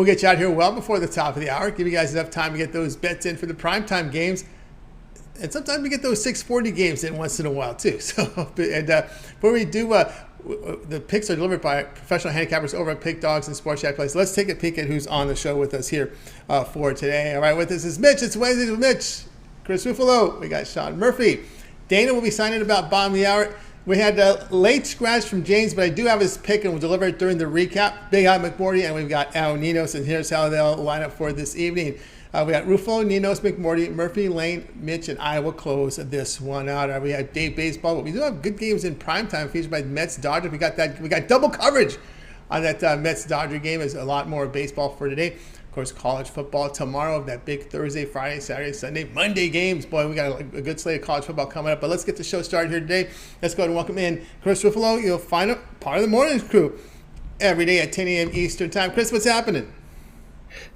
We'll get you out here well before the top of the hour. Give you guys enough time to get those bets in for the primetime games. And sometimes we get those 640 games in once in a while, too. So, before we do, the picks are delivered by professional handicappers over at Pick Dogs and Sports Chat Place. Let's take a peek at who's on the show with us here for today. All right, with us is Mitch. It's Wednesdays with Mitch. Chris Ruffolo. We got Sean Murphy. Dana will be signing about bottom of the hour. We had a late scratch from James, but I do have his pick, and we'll deliver it during the recap. Big Eye McMordie, and we've got Ninos, and here's how they'll line up for this evening. We got Ruffolo, Ninos, McMordie, Murphy, Lane, Mitch, and I will close this one out. We had Dave Baseball, but we do have good games in primetime featured by the Mets, Dodgers. We got double coverage on that Mets Dodger game. There's a lot more baseball for today. Of course, college football tomorrow, that big Thursday, Friday, Saturday, Sunday, Monday games. Boy, we got a good slate of college football coming up. But let's get the show started here today. Let's go ahead and welcome in Chris Ruffolo. You'll find a part of the morning crew every day at 10 a.m. Eastern time. Chris, what's happening?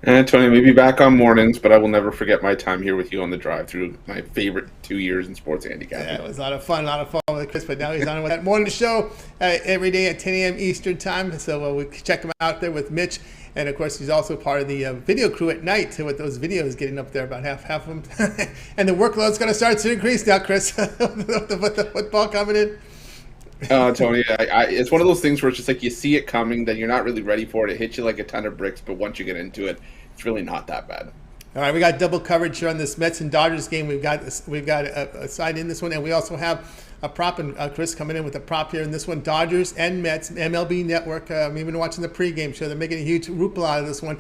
Tony, maybe back on mornings, but I will never forget my time here with you on the drive through. My favorite 2 years in sports handicapping. Yeah, it was a lot of fun with Chris, but now he's on with that morning show every day at 10 a.m. Eastern time. So we'll check him out there with Mitch. And, of course, he's also part of the video crew at night with those videos getting up there, about half of them. And the workload's going to start to increase now, Chris, with the football coming in. Tony, it's one of those things where it's just like you see it coming, then you're not really ready for it. It hits you like a ton of bricks, but once you get into it, it's really not that bad. All right, we got double coverage here on this Mets and Dodgers game. We've got a side in this one, and we also have a prop, and Chris coming in with a prop here in this one. Dodgers and Mets, MLB Network. I'm even watching the pregame show. They're making a huge hoopla out of this one.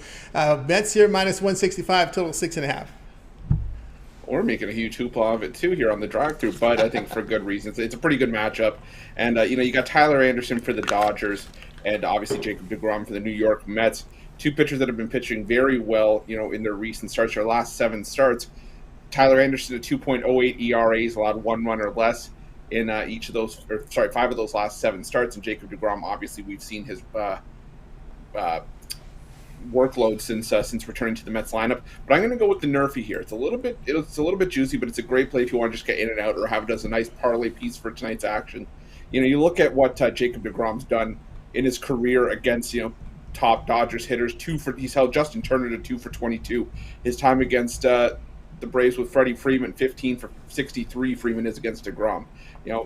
Mets here minus 165, total 6.5. We're making a huge hoopla of it too here on the drive-through, but I think for good reasons. It's a pretty good matchup, and you got Tyler Anderson for the Dodgers, and obviously Jacob deGrom for the New York Mets. Two pitchers that have been pitching very well, in their recent starts, their last 7 starts. Tyler Anderson, a 2.08 ERA, has allowed 1 run or less in 5 of those last 7 starts, and Jacob deGrom, obviously, we've seen his workload since returning to the Mets lineup. But I'm going to go with the NRFI here. It's a little bit juicy, but it's a great play if you want to just get in and out or have it as a nice parlay piece for tonight's action. You look at what Jacob deGrom's done in his career against top Dodgers hitters. He's held Justin Turner to 2 for 22. His time against the Braves with Freddie Freeman, 15 for 63. Freeman is against deGrom.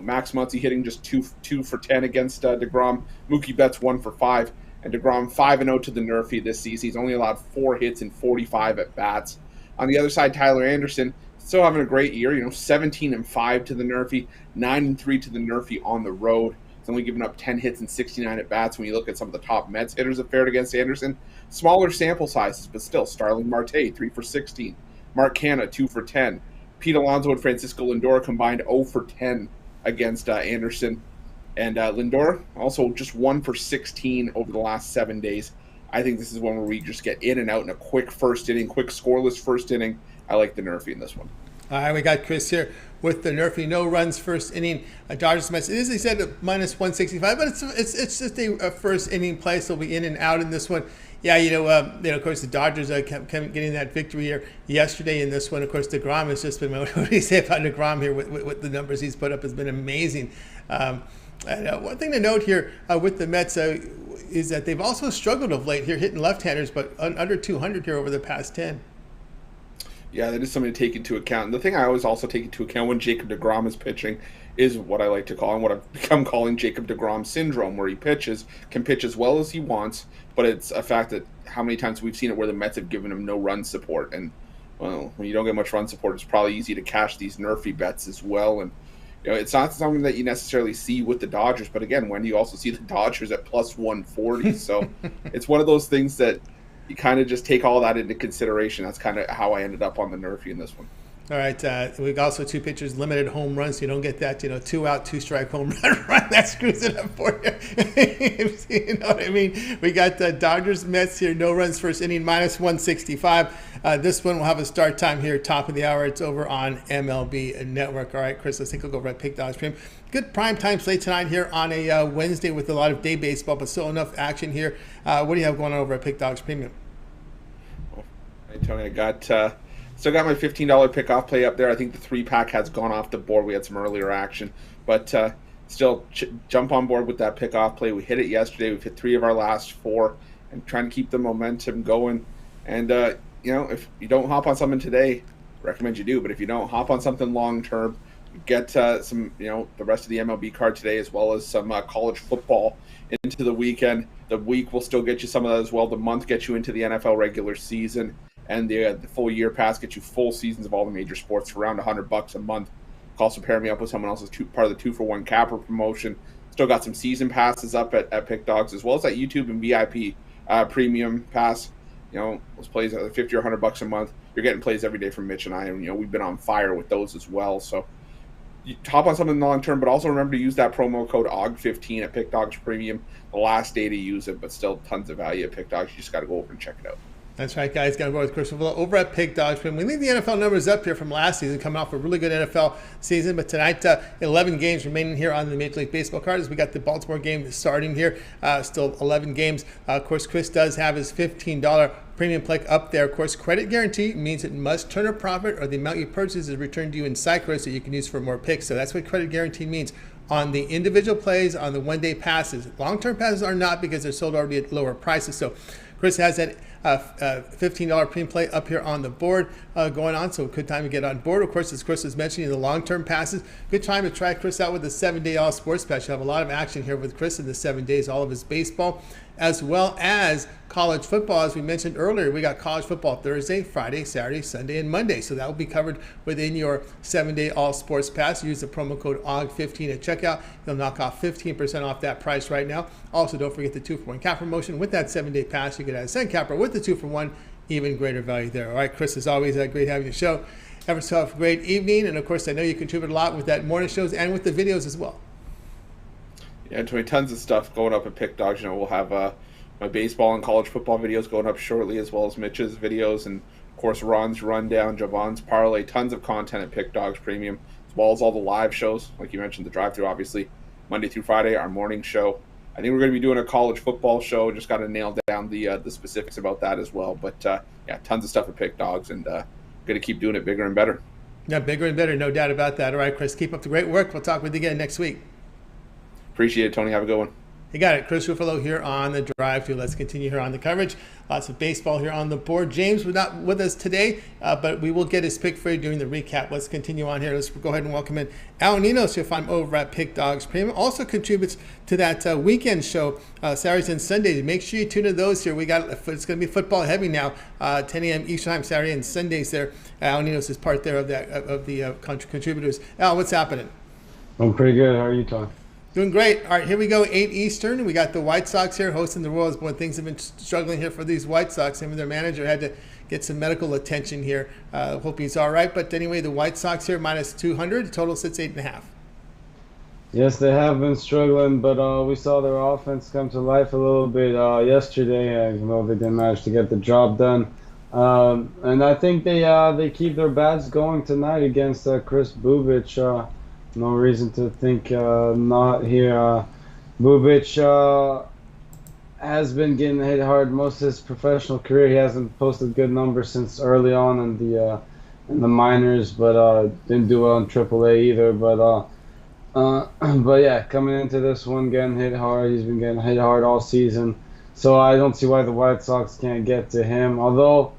Max Muncy hitting just 2 for 10 against deGrom. Mookie Betts 1 for 5. And deGrom 5-0 to the NRFI this season. He's only allowed 4 hits in 45 at bats. On the other side, Tyler Anderson still having a great year. 17-5 to the NRFI, 9-3 to the NRFI on the road. He's only given up 10 hits and 69 at bats. When you look at some of the top Mets hitters that fared against Anderson, smaller sample sizes, but still. Starling Marte 3 for 16, Mark Canha 2 for 10, Pete Alonso and Francisco Lindor combined 0 for 10 against Anderson. And Lindor also just 1 for 16 over the last 7 days. I think this is one where we just get in and out in a quick first inning, quick scoreless first inning. I like the NRFI in this one. All right, we got Chris here with the NRFI. No runs first inning. Dodgers Mets. It is, he said, minus 165, but it's just a first inning play, so we'll be in and out in this one. Yeah, of course, the Dodgers kept getting that victory here yesterday in this one. Of course, deGrom has just been, what do you say about deGrom here with the numbers he's put up has been amazing. And one thing to note here with the Mets is that they've also struggled of late here, hitting left-handers, but under 200 here over the past 10. Yeah, that is something to take into account. And the thing I always also take into account when Jacob deGrom is pitching is what I like to call, and what I've become calling Jacob deGrom syndrome, where he can pitch as well as he wants, but it's a fact that how many times we've seen it where the Mets have given him no run support. And, well, when you don't get much run support, it's probably easy to cash these NRFI bets as well. And it's not something that you necessarily see with the Dodgers, but again, when you also see the Dodgers at plus 140. So it's one of those things that you kind of just take all that into consideration. That's kind of how I ended up on the NRFI in this one. All right, we got also 2 pitchers, limited home runs, so you don't get that, 2 out, 2 strike home run. That screws it up for you. You know what I mean? We got Dodgers, Mets here, no runs first inning, minus 165. This one will have a start time here, top of the hour. It's over on MLB Network. All right, Chris, let's take a look over at Pick Dogs Premium. Good prime time slate tonight here on a Wednesday with a lot of day baseball, but still enough action here. What do you have going on over at Pick Dogs Premium? Hey, Tony, I got... Still got my $15 pick-off play up there. I think the 3-pack has gone off the board. We had some earlier action. But still, jump on board with that pick-off play. We hit it yesterday. We've hit 3 of our last 4. and trying to keep the momentum going. And if you don't hop on something today, recommend you do. But if you don't, hop on something long term. Get some, the rest of the MLB card today, as well as some college football into the weekend. The week will still get you some of that as well. The month gets you into the NFL regular season, and the full year pass gets you full seasons of all the major sports for around $100 a month. Also pair me up with someone else's part of the 2-for-1 capper promotion. Still got some season passes up at Pick Dogs, as well as that YouTube and VIP premium pass. Those plays are $50 or $100 a month. You're getting plays every day from Mitch and I, and we've been on fire with those as well. So you hop on something long term, but also remember to use that promo code OG15 at Pick Dogs Premium. The last day to use it, but still tons of value at Pick Dogs. You just got to go over and check it out. That's right, guys. Got to go with Chris Ruffolo over at Pick Dogs. We leave the NFL numbers up here from last season, coming off a really good NFL season. But tonight, 11 games remaining here on the Major League Baseball card as we got the Baltimore game starting here. Still 11 games. Of course, Chris does have his $15 premium play up there. Of course, credit guarantee means it must turn a profit, or the amount you purchase is returned to you in Cycros that you can use for more picks. So that's what credit guarantee means on the individual plays, on the one-day passes. Long-term passes are not, because they're sold already at lower prices. So Chris has that $15 premium play up here on the board going on, so good time to get on board. Of course, as Chris was mentioning, the long-term passes, good time to try Chris out with the 7-day all sports pass. You have a lot of action here with Chris in the 7 days, all of his baseball, as well as college football. As we mentioned earlier, we got college football Thursday, Friday, Saturday, Sunday, and Monday. So that will be covered within your 7-day all sports pass. Use the promo code OG15 at checkout. You'll knock off 15% off that price right now. Also, don't forget the 2-for-1 cap promotion. With that 7-day pass, you get a cent capper with the 2-for-1, even greater value there. All right, Chris, as always, great having you show. Have yourself a great evening. And of course, I know you contribute a lot with that morning shows and with the videos as well. Yeah, tons of stuff going up at Pick Dogs. We'll have my baseball and college football videos going up shortly, as well as Mitch's videos, and of course Ron's rundown, Javon's parlay. Tons of content at Pick Dogs Premium, as well as all the live shows, like you mentioned, the drive-thru, obviously Monday through Friday, our morning show. I think we're going to be doing a college football show. Just got to nail down the specifics about that as well. But yeah, tons of stuff at Pick Dogs, and going to keep doing it bigger and better. Yeah, bigger and better, no doubt about that. All right, Chris, keep up the great work. We'll talk with you again next week. Appreciate it, Tony. Have a good one. You got it. Chris Ruffolo here on the drive-thru. Let's continue here on the coverage. Lots of baseball here on the board. James was not with us today, but we will get his pick for you during the recap. Let's continue on here. Let's go ahead and welcome in Ninos. You'll find him over at Pick Dogs Premium. Also contributes to that weekend show, Saturdays and Sundays. Make sure you tune in those here. It's going to be football heavy now, 10 a.m. Eastern time, Saturday and Sundays there. Ninos is part there of the contributors. Al, what's happening? I'm pretty good. How are you, Tom? Doing great. All right, here we go, 8 Eastern. We got the White Sox here hosting the Royals. Boy, things have been struggling here for these White Sox. Him and their manager had to get some medical attention here. Hope he's all right. But anyway, the White Sox here, minus 200. The total sits 8.5. Yes, they have been struggling, but we saw their offense come to life a little bit yesterday, even though they didn't manage to get the job done. And I think they keep their bats going tonight against Chris Bubic. No reason to think not here. Bubic has been getting hit hard most of his professional career. He hasn't posted good numbers since early on in the minors, but didn't do well in AAA either. But yeah, coming into this one, getting hit hard. He's been getting hit hard all season, so I don't see why the White Sox can't get to him. Although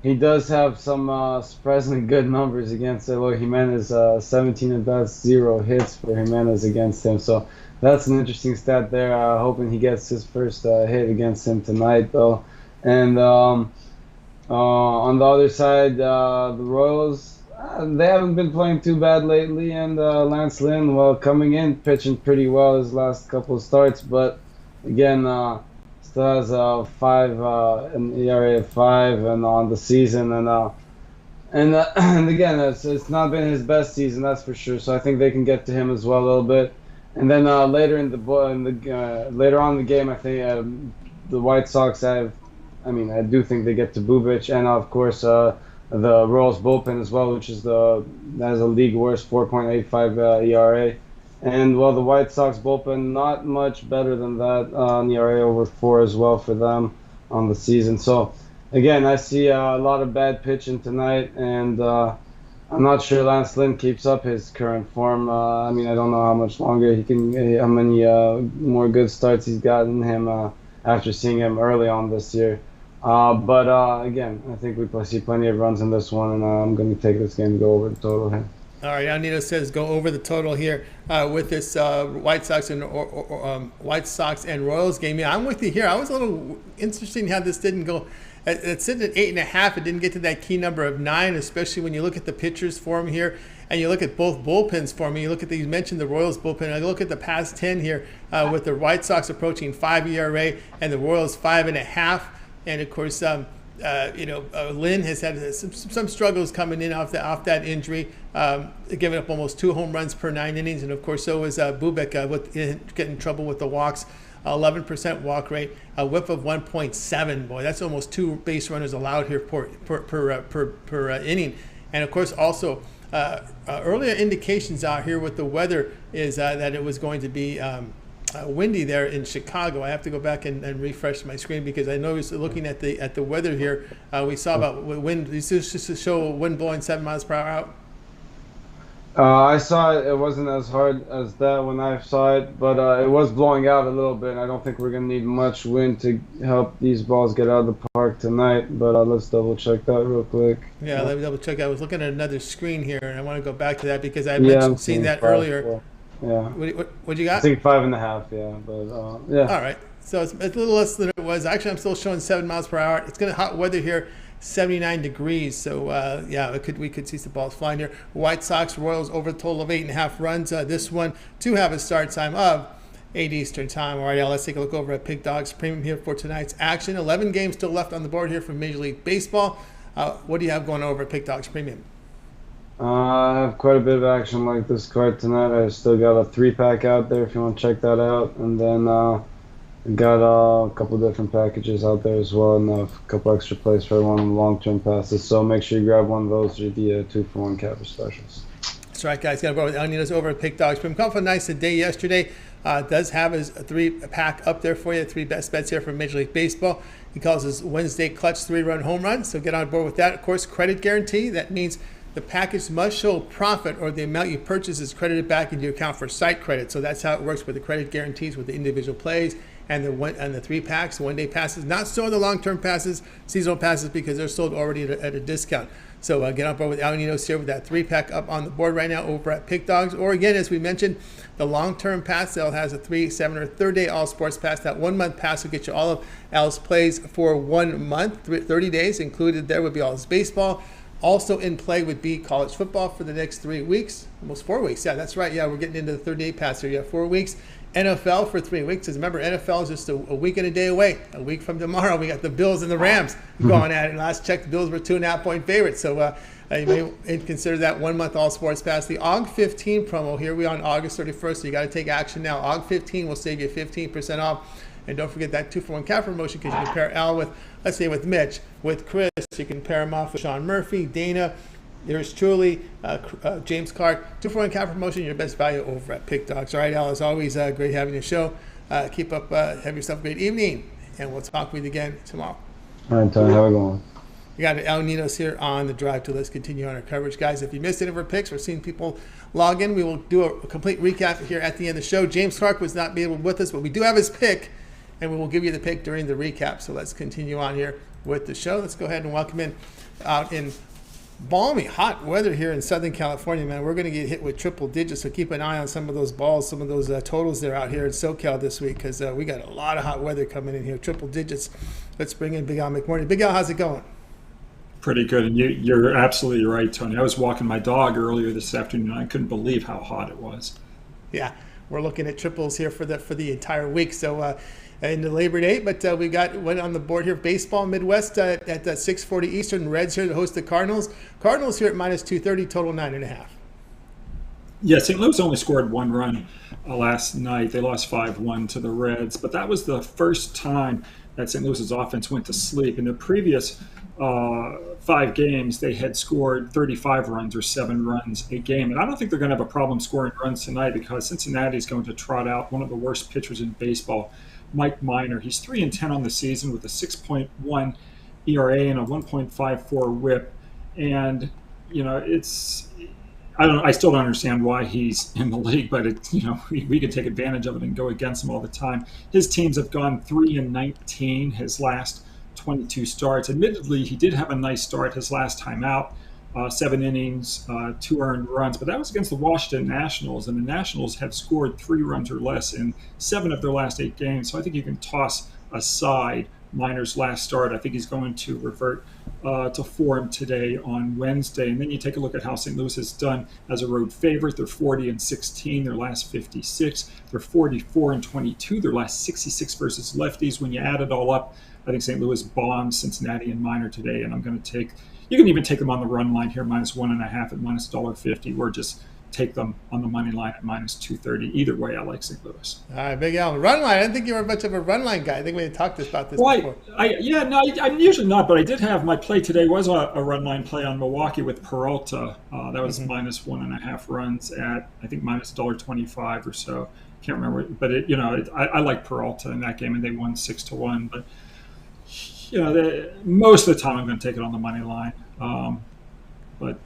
he does have some surprisingly good numbers against Eloy Jimenez, 17 at-bats, 0 hits for Jimenez against him. So that's an interesting stat there. Hoping he gets his first hit against him tonight, though. And on the other side, the Royals, they haven't been playing too bad lately. And Lance Lynn, well, coming in, pitching pretty well his last couple of starts. But again, still has an ERA of 5 and on the season, and again, it's not been his best season, that's for sure. So I think they can get to him as well a little bit. And then later on in the game, I think the White Sox I do think they get to Bubic, and of course the Royals bullpen as well, which has a league worst 4.85 ERA. And, well, the White Sox bullpen, not much better than that, on the ERA over 4 as well for them on the season. So, again, I see a lot of bad pitching tonight, and I'm not sure Lance Lynn keeps up his current form. I don't know how much longer how many more good starts he's got in him after seeing him early on this year. But again, I think we see plenty of runs in this one, and I'm going to take this game and go over the total here. All right, now Ninos says go over the total here with this White Sox and Royals game. Yeah, I'm with you here. I was a little interested how this didn't go. It's sitting at 8.5. It didn't get to that key number of 9, especially when you look at the pitchers for him here, and you look at both bullpens for me. You look at you mentioned the Royals bullpen. I look at the past 10 here with the White Sox approaching 5 ERA and the Royals 5.5. And of course, Lynn has had some struggles coming in off that injury, giving up almost 2 home runs per 9 innings, and of course so is Bubic getting in trouble with the walks. 11% walk rate, a whip of 1.7. Boy, that's almost 2 base runners allowed here per inning. And of course, also earlier indications out here with the weather is that it was going to be windy there in Chicago. I have to go back and refresh my screen because I noticed looking at the weather here, we saw about wind. This is just to show wind blowing 7 miles per hour out. I saw it. It wasn't as hard as that when I saw it, but it was blowing out a little bit. And I don't think we're going to need much wind to help these balls get out of the park tonight. But let's double check that real quick. Yeah, let me double check. I was looking at another screen here, and I want to go back to that because I mentioned seeing that earlier. Yeah. What you got? I think 5.5. Yeah, but yeah. All right. So it's a little less than it was. Actually, I'm still showing 7 miles per hour. It's going to hot weather here. 79 degrees, so we could see some balls flying here. White Sox Royals over a total of 8.5 runs. This one to have a start time of 8 Eastern time. All right, now let's take a look over at Pick Dogs Premium here for tonight's action. 11 games still left on the board here from Major League Baseball. What do you have going over at Pick Dogs Premium? I have quite a bit of action like this card tonight. I still got a 3-pack out there if you want to check that out, and then got a couple different packages out there as well, and a couple extra plays for everyone on long-term passes. So make sure you grab one of those or the 2-for-1 capper specials. That's right, guys. Got to go with Ninos over at Pick Dogs. Come for a nice day yesterday. Does have his 3-pack up there for you. 3 best bets here from Major League Baseball. He calls his Wednesday clutch 3-run home run. So get on board with that. Of course, credit guarantee. That means the package must show profit or the amount you purchase is credited back into your account for site credit. So that's how it works with the credit guarantees with the individual plays. And the 3-packs, 1-day passes, not so the long-term passes, seasonal passes, because they're sold already at a discount. So get on board with Ninos here with that 3-pack up on the board right now over at Pick Dogs. Or again, as we mentioned, the long-term pass sale has a 3, 7, or 3rd-day all-sports pass. That 1-month pass will get you all of Al's plays for 1 month, 30 days. Included there would be all his baseball. Also in play would be college football for the next 3 weeks, almost 4 weeks. Yeah, that's right. Yeah, we're getting into the 3rd-day pass here. Yeah, 4 weeks. NFL for 3 weeks. Because remember, NFL is just a week and a day away. A week from tomorrow, we got the Bills and the Rams going at it. Last check, the Bills were 2.5-point favorites. So you may consider that 1 month all sports pass. The AUG 15 promo here. We're on August 31st, so you got to take action now. AUG 15 will save you 15% off. And don't forget that 2-for-1 cap promotion because you can pair Al with, let's say, with Mitch, with Chris. You can pair him off with Sean Murphy, Dana. There's truly James Clark. 2-for-1 cap promotion, your best value over at Pick Dogs. All right, Al, as always, great having you show. Keep up, have yourself a great evening, and we'll talk with you again tomorrow. All right, Tony, how are we going? We got Al Ninos here on the drive to Let's continue on our coverage. Guys, if you missed any of our picks, we're seeing people log in. We will do a complete recap here at the end of the show. James Clark was not able with us, but we do have his pick, and we will give you the pick during the recap. So let's continue on here with the show. Let's go ahead and welcome in out in balmy, hot weather here in Southern California, man. We're going to get hit with triple digits, so keep an eye on some of those balls, some of those totals that are out here in SoCal this week because we got a lot of hot weather coming in here, triple digits. Let's bring in Big Al McMordie. Big Al, how's it going? Pretty good, and you're absolutely right, Tony. I was walking my dog earlier this afternoon, and I couldn't believe how hot it was. Yeah, we're looking at triples here for the entire week, so into Labor Day, but we got one on the board here. Baseball Midwest at 6:40 Eastern. Reds here to host the Cardinals. Cardinals here at -230, total 9.5. Yeah, St. Louis only scored 1 run last night. They lost 5-1 to the Reds, but that was the first time that St. Louis's offense went to sleep. In the previous 5 games, they had scored 35 runs or 7 runs a game. And I don't think they're going to have a problem scoring runs tonight because Cincinnati is going to trot out one of the worst pitchers in baseball, Mike Minor. He's 3-10 on the season with a 6.1 ERA and a 1.54 WHIP. And, you know, I still don't understand why he's in the league, but we can take advantage of it and go against him all the time. His teams have gone 3-19 his last 22 starts. Admittedly, he did have a nice start his last time out, 7 innings, 2 earned runs, but that was against the Washington Nationals, and the Nationals have scored 3 runs or less in 7 of their last 8 games. So I think you can toss aside Minor's last start. I think he's going to revert to form today on Wednesday. And then you take a look at how St. Louis has done as a road favorite. They're 40-16, their last 56. They're 44-22, their last 66 versus lefties. When you add it all up, I think St. Louis bombs Cincinnati and Minor today. And I'm going to take, you can even take them on the run line here, -1.5 at -$1.50, or just take them on the money line at -230. Either way, I like St. Louis. All right, Big Al. Run line. I didn't think you were much of a run line guy. I think we had talked about this before. I'm usually not, but I did have my play today was a run line play on Milwaukee with Peralta. That was -1.5 runs at, I think, -$1.25 or so. Can't remember, but I like Peralta in that game, and they won 6-1. But most of the time I'm going to take it on the money line. But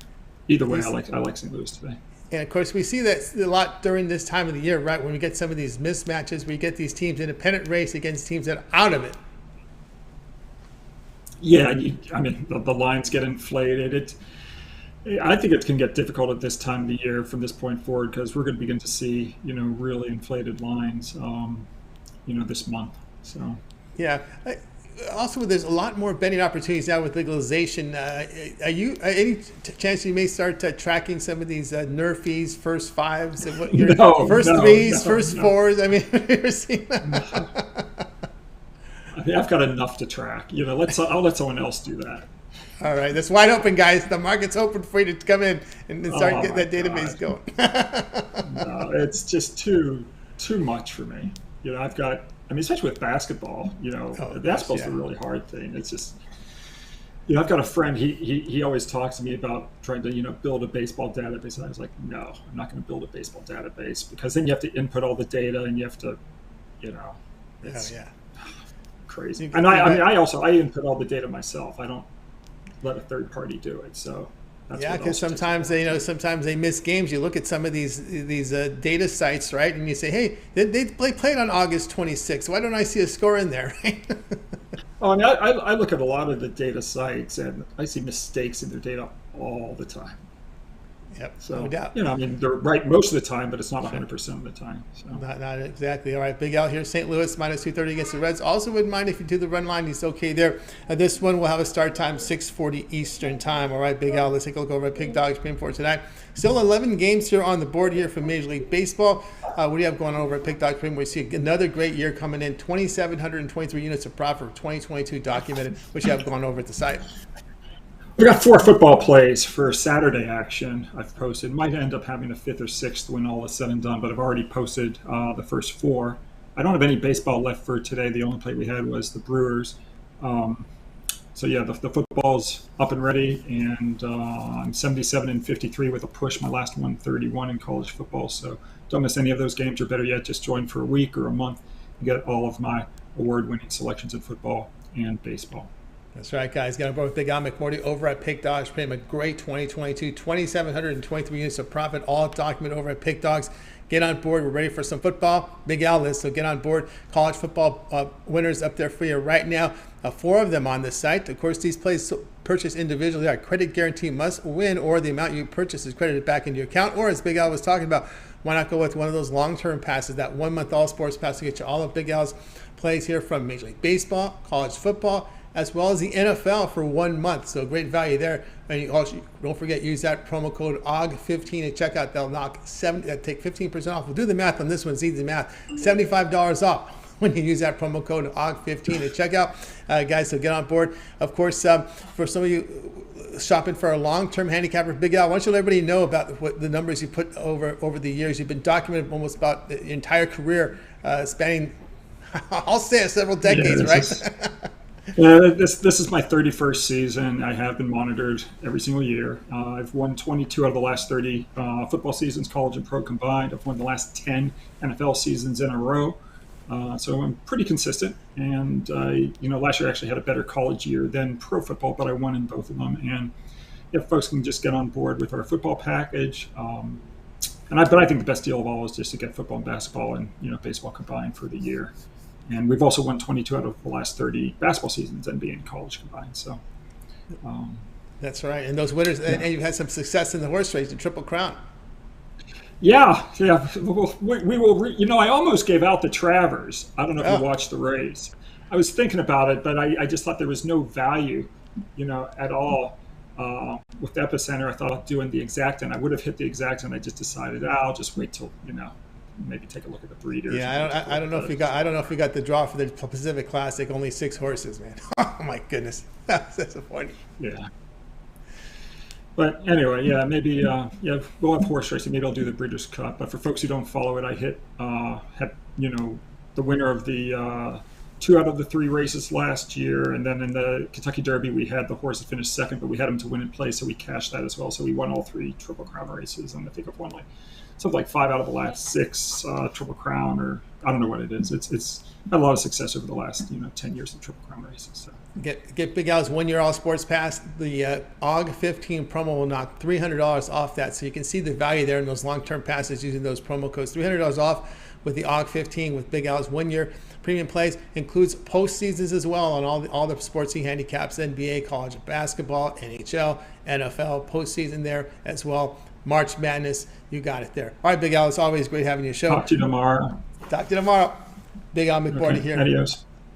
either way, I like St. Louis today. And, of course, we see that a lot during this time of the year, right, when we get some of these mismatches, we get these teams in a pennant race against teams that are out of it. Yeah, the lines get inflated. I think it can get difficult at this time of the year from this point forward, because we're going to begin to see, really inflated lines, this month. So yeah. Also, there's a lot more betting opportunities now with legalization. Are you any chance you may start tracking some of these NRFIs, first fives, and first threes, first fours? I mean, have you ever seen that? I've got enough to track. I'll let someone else do that. All right, that's wide open, guys. The market's open for you to come in and start getting that database going. No, it's just too much for me. Especially with basketball, basketball's a really hard thing. It's just, I've got a friend, he always talks to me about trying to, build a baseball database. And I was like, no, I'm not going to build a baseball database, because then you have to input all the data and you have to, it's crazy. And I input all the data myself. I don't let a third party do it. So because sometimes they miss games. You look at some of these data sites, right, and you say, hey, they played on August 26th. Why don't I see a score in there? Right? I look at a lot of the data sites, and I see mistakes in their data all the time. Yep, so, no doubt. They're right most of the time, but it's not 100% of the time. So. Not exactly. All right, Big Al here, St. Louis, -230 against the Reds. Also wouldn't mind if you do the run line. He's okay there. This one will have a start time, 6:40 Eastern time. All right, Big Al, let's take a look over at Pig Dogs Premium for tonight. Still 11 games here on the board here for Major League Baseball. What do you have going on over at Pig Dogs Premium? We see another great year coming in, 2,723 units of profit for 2022 documented, which you have going over at the site. We got 4 football plays for Saturday action. I've posted. Might end up having a 5th or 6th when all is said and done, but I've already posted the first 4. I don't have any baseball left for today. The only play we had was the Brewers. The football's up and ready, and I'm 77-53 with a push. My last 131 in college football. So don't miss any of those games, or better yet, just join for a week or a month and get all of my award-winning selections in football and baseball. That's right, guys. Got both Big Al McMordie over at Pig Dogs. Pretty much a great 2022, 2,723 units of profit, all documented over at Pig Dogs. Get on board. We're ready for some football. Big Al list, so get on board. College football winners up there for you right now. 4 of them on the site. Of course, these plays purchased individually are credit guarantee must win, or the amount you purchase is credited back into your account. Or as Big Al was talking about, why not go with one of those long-term passes, that 1-month all sports pass to get you all of Big Al's plays here from Major League Baseball, college football, as well as the NFL for 1 month. So great value there. And you also, don't forget, use that promo code OG15 at checkout. They'll take 15% off. We'll do the math on this one. It's easy math. $75 off when you use that promo code OG15 at checkout. Guys, so get on board. Of course, for some of you shopping for a long-term handicapper, Big Al, why don't you let everybody know about what the numbers you put over the years? You've been documented almost about the entire career, spanning, I'll say it, several decades, right? This is my 31st season. I have been monitored every single year. I've won 22 out of the last 30 football seasons, college and pro combined. I've won the last 10 NFL seasons in a row. So I'm pretty consistent. And, last year I actually had a better college year than pro football, but I won in both of them. And if folks can just get on board with our football package. But I think the best deal of all is just to get football and basketball and baseball combined for the year. And we've also won 22 out of the last 30 basketball seasons, NBA and college combined. So that's right. And those winners, and you've had some success in the horse race, the Triple Crown. Yeah. We will. I almost gave out the Travers. I don't know if you watched the race. I was thinking about it, but I just thought there was no value, at all. With the Epicenter, I thought of doing the exact, and I would have hit the exact, and I just decided I'll just wait till maybe take a look at the breeders. Yeah, I don't know if we got the draw for the Pacific Classic. Only 6 horses, man. Oh my goodness, that's disappointing. Yeah. But anyway, maybe we'll have horse racing. Maybe I'll do the Breeders' Cup. But for folks who don't follow it, I had the winner of the 2 out of the 3 races last year, and then in the Kentucky Derby we had the horse that finished second, but we had him to win in place, so we cashed that as well. So we won all 3 Triple Crown races, and I think I've won something like 5 out of the last 6 Triple Crown, or I don't know what it is. It's had a lot of success over the last 10 years of Triple Crown races. So. Get Big Al's 1-year All Sports Pass. The AUG 15 promo will knock $300 off that, so you can see the value there in those long-term passes using those promo codes. $300 off with the AUG 15 with Big Al's 1-year premium plays. Includes postseasons as well on all the sports he handicaps: NBA, college basketball, NHL, NFL postseason there as well. March Madness, you got it there. All right, Big Al, it's always great having you on the show. Talk to you tomorrow. Big Al McMordie here.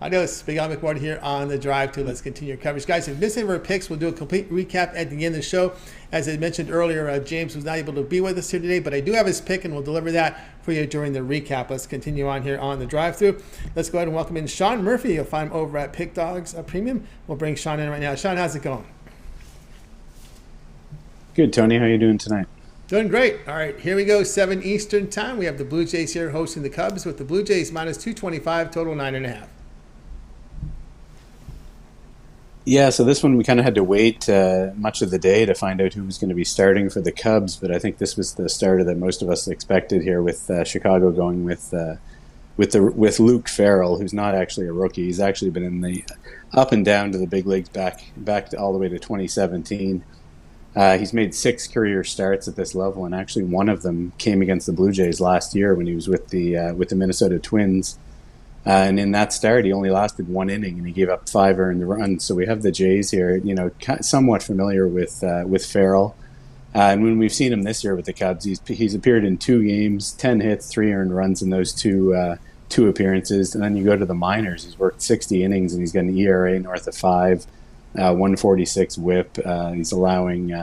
Adios. Big Al McMordie here on The Drive to. Let's continue your coverage. Guys, if you missed any of our picks, we'll do a complete recap at the end of the show. As I mentioned earlier, James was not able to be with us here today, but I do have his pick, and we'll deliver that for you during the recap. Let's continue on here on The Drive-Thru. Let's go ahead and welcome in Sean Murphy. You'll find him over at Pick Dogs Premium. We'll bring Sean in right now. Sean, how's it going? Good, Tony. How are you doing tonight? Doing great. All right, here we go. 7 Eastern time. We have the Blue Jays here hosting the Cubs with the Blue Jays minus 225, total 9.5. Yeah, so this one we kind of had to wait much of the day to find out who was going to be starting for the Cubs, but I think this was the starter that most of us expected here, with Chicago going with Luke Farrell, who's not actually a rookie. He's actually been in the up and down to the big leagues back all the way to 2017. He's made 6 career starts at this level, and actually one of them came against the Blue Jays last year when he was with the Minnesota Twins. And in that start, he only lasted 1 inning, and he gave up 5 earned runs. So we have the Jays here, somewhat familiar with Farrell. And when we've seen him this year with the Cubs, he's appeared in 2 games, 10 hits, 3 earned runs in those two appearances. And then you go to the minors, he's worked 60 innings, and he's got an ERA north of 5, 146 WHIP. He's allowing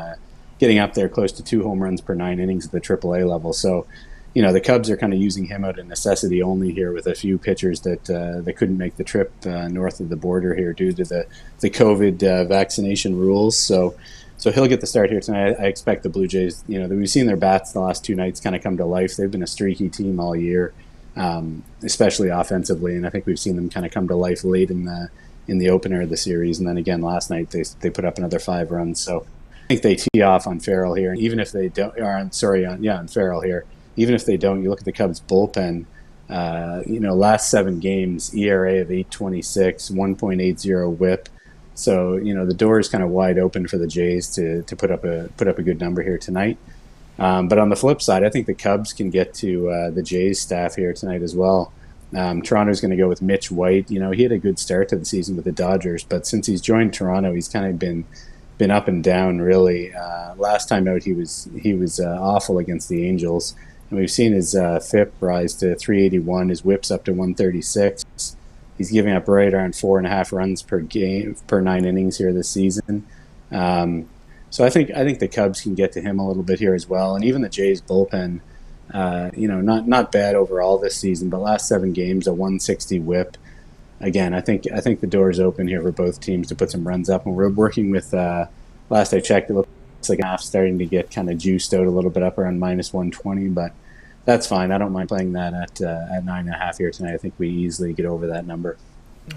getting up there close to 2 home runs per 9 innings at the AAA level. So, the Cubs are kind of using him out of necessity only here, with a few pitchers that couldn't make the trip north of the border here due to the COVID vaccination rules. So he'll get the start here tonight. I expect the Blue Jays, we've seen their bats the last 2 nights kind of come to life. They've been a streaky team all year, especially offensively, and I think we've seen them kind of come to life late in the opener of the series, and then again last night they put up another 5 runs. So I think they tee off on Farrell here, and even if they don't, on Farrell here. Even if they don't, you look at the Cubs bullpen, last 7 games, ERA of 8.26, 1.80 WHIP. So, the door is kind of wide open for the Jays to put up a good number here tonight. But on the flip side, I think the Cubs can get to the Jays staff here tonight as well. Toronto's going to go with Mitch White. He had a good start to the season with the Dodgers, but since he's joined Toronto, he's kind of been up and down really. Last time out, he was awful against the Angels. And we've seen his FIP rise to 381, his WHIP's up to 136. He's giving up right around 4.5 runs per game per 9 innings here this season. So I think the Cubs can get to him a little bit here as well. And even the Jays bullpen, not bad overall this season, but last 7 games, a 160 WHIP. Again, I think the door is open here for both teams to put some runs up. And we're working with, last I checked, it looks like half starting to get kind of juiced out a little bit up around minus 120, but that's fine. I don't mind playing that at 9.5 here tonight. I think we easily get over that number.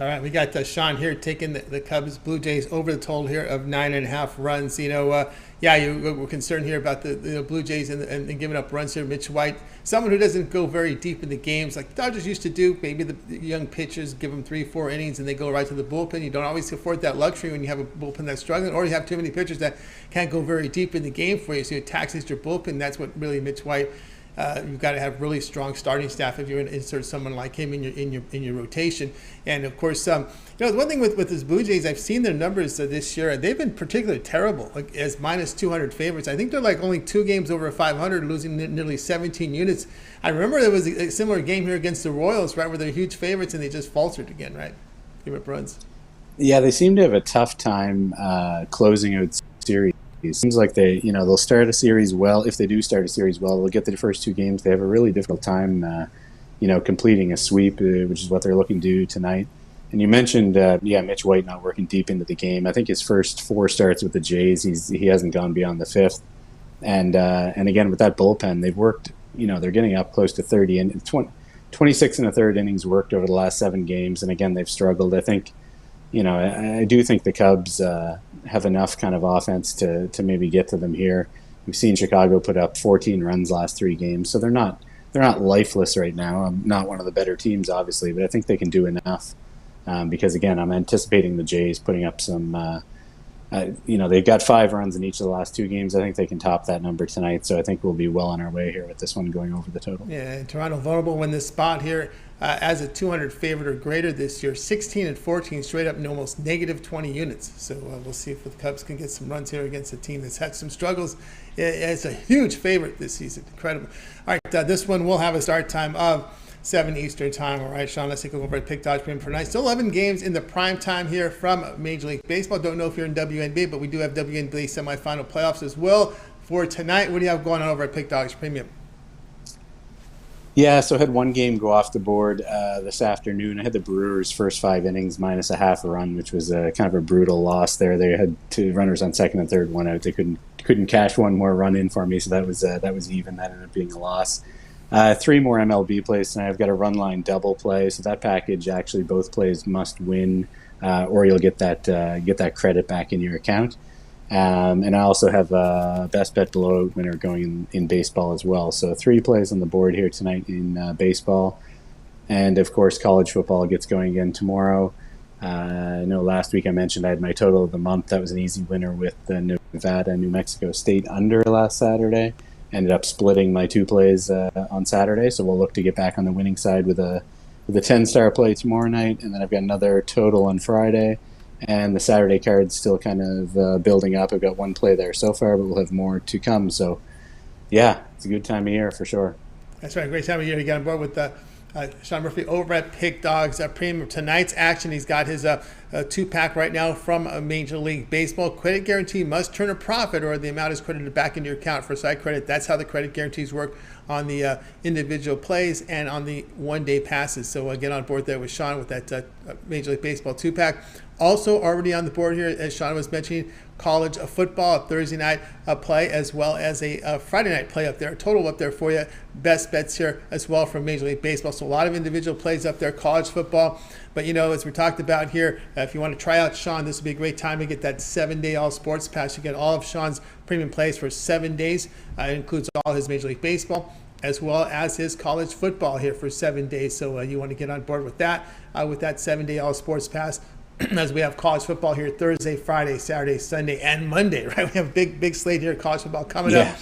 All right, we got Sean here taking the Cubs Blue Jays over the total here of 9.5 runs. We're concerned here about the Blue Jays and giving up runs here. Mitch White, someone who doesn't go very deep in the games like the Dodgers used to do. Maybe the young pitchers give them 3-4 innings and they go right to the bullpen. You don't always afford that luxury when you have a bullpen that's struggling, or you have too many pitchers that can't go very deep in the game for you. So it taxes your bullpen. That's what really Mitch White. You've got to have really strong starting staff if you're going to insert someone like him in your rotation. And of course, the one thing with this Blue Jays, I've seen their numbers this year. They've been particularly terrible, like as minus 200 favorites. I think they're like only 2 games over 500, losing nearly 17 units. I remember there was a similar game here against the Royals, right, where they're huge favorites and they just faltered again, right? Give up runs. Yeah, they seem to have a tough time closing out series. It seems like they'll start a series well. If they do start a series well, they'll get the first 2 games. They have a really difficult time, completing a sweep, which is what they're looking to do tonight. And you mentioned, Mitch White not working deep into the game. I think his first 4 starts with the Jays, he hasn't gone beyond the 5th. And again, with that bullpen, they've worked, they're getting up close to 30 and 26 and a third innings worked over the last 7 games. And again, they've struggled. I think, I do think the Cubs have enough kind of offense to maybe get to them here. We've seen Chicago put up 14 runs last 3 games, so they're not lifeless right now. I'm not one of the better teams, obviously, but I think they can do enough because, again, I'm anticipating the Jays putting up some they've got 5 runs in each of the last 2 games. I think they can top that number tonight, so I think we'll be well on our way here with this one going over the total. Yeah, and Toronto vulnerable win this spot here as a 200 favorite or greater this year, 16-14, straight up in almost negative 20 units. So we'll see if the Cubs can get some runs here against a team that's had some struggles. It's a huge favorite this season. Incredible. All right, this one will have a start time of 7 Eastern time. All right, Sean, let's take a look over at Pick Dodge Premium for tonight. Still 11 games in the prime time here from Major League Baseball. Don't know if you're in WNBA, but we do have WNBA semifinal playoffs as well for tonight. What do you have going on over at Pick Dodge Premium? Yeah, so I had 1 game go off the board this afternoon. I had the Brewers' first 5 innings minus a half a run, which was kind of a brutal loss there. They had 2 runners on second and third, 1 out. They couldn't cash 1 more run in for me, so that was even. That ended up being a loss. 3 more MLB plays tonight. I've got a run line double play, so that package actually both plays must win, or you'll get that credit back in your account. And I also have a best bet blowout winner going in baseball as well. So 3 plays on the board here tonight in baseball. And, of course, college football gets going again tomorrow. I know last week I mentioned I had my total of the month. That was an easy winner with the Nevada, New Mexico State under last Saturday. Ended up splitting my 2 plays on Saturday. So we'll look to get back on the winning side with a 10-star play tomorrow night. And then I've got another total on Friday. And the Saturday card's still kind of building up. I've got 1 play there so far, but we'll have more to come. So, yeah, it's a good time of year for sure. That's right. Great time of year to get on board with Sean Murphy over at Pick Dogs Premium. Tonight's action, he's got his 2-pack right now from Major League Baseball. Credit guarantee must turn a profit or the amount is credited back into your account for side credit. That's how the credit guarantees work on the individual plays and on the one-day passes. So get on board there with Sean with that Major League Baseball 2-pack. Also already on the board here, as Sean was mentioning, college football, a Thursday night play, as well as a Friday night play up there. A total up there for you. Best bets here as well from Major League Baseball. So a lot of individual plays up there, college football. But, as we talked about here, if you want to try out Sean, this would be a great time to get that 7-day all sports pass. You get all of Sean's premium plays for 7 days. It includes all his Major League Baseball, as well as his college football here for 7 days. So you want to get on board with that 7-day all sports pass. As we have college football here Thursday, Friday, Saturday, Sunday, and Monday, right? We have a big slate here of college football coming up.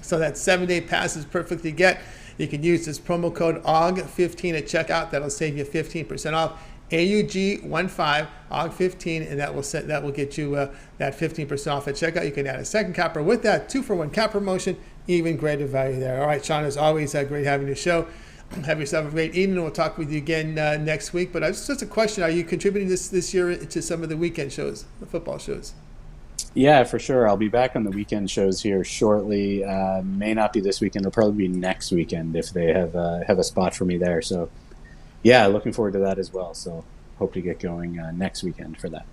So that 7-day pass is perfect to get. You can use this promo code AUG15 at checkout. That'll save you 15% off. AUG15, AUG15, and that will get you that 15% off at checkout. You can add a second capper with that 2-for-1 cap promotion. Even greater value there. All right, Sean, as always, great having you show. Have yourself a great evening. We'll talk with you again next week. But just a question: are you contributing this year to some of the weekend shows, the football shows? Yeah, for sure. I'll be back on the weekend shows here shortly. May not be this weekend. It'll probably be next weekend if they have a spot for me there. So, yeah, looking forward to that as well. So, hope to get going next weekend for that.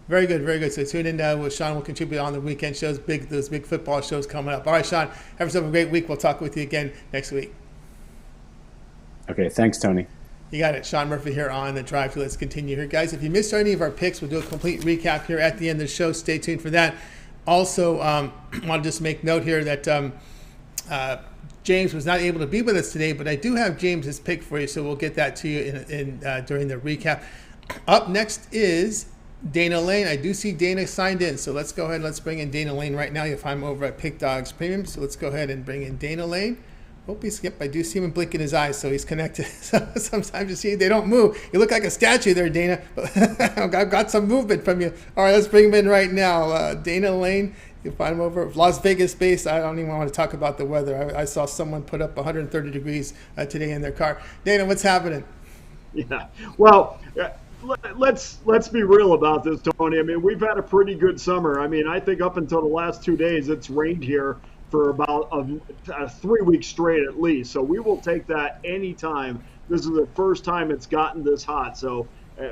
Very good, very good. So tune in with Sean. Will contribute on the weekend shows. Those big football shows coming up. All right, Sean. Have yourself a great week. We'll talk with you again next week. Okay, thanks, Tony. You got it. Sean Murphy here on the drive. Let's continue here, guys. If you missed any of our picks, we'll do a complete recap here at the end of the show. Stay tuned for that. Also, I want to just make note here that James was not able to be with us today, but I do have James's pick for you, so we'll get that to you during the recap. Up next is Dana Lane. I do see Dana signed in, so let's go ahead and let's bring in Dana Lane right now. You'll find him over at Pick Dogs Premium, so let's go ahead and bring in Dana Lane. Yep, I do see him blinking his eyes, so he's connected. So sometimes you see they don't move. You look like a statue there, Dana. I've got some movement from you. All right, let's bring him in right now. Dana Lane, you'll find him over Las Vegas based. I don't even want to talk about the weather. I saw someone put up 130 degrees today in their car. Dana, what's happening? Yeah, well, let's be real about this, Tony. I mean, we've had a pretty good summer. I mean, I think up until the last 2 days, it's rained here for about a 3 weeks straight at least. So we will take that anytime. This is the first time it's gotten this hot. So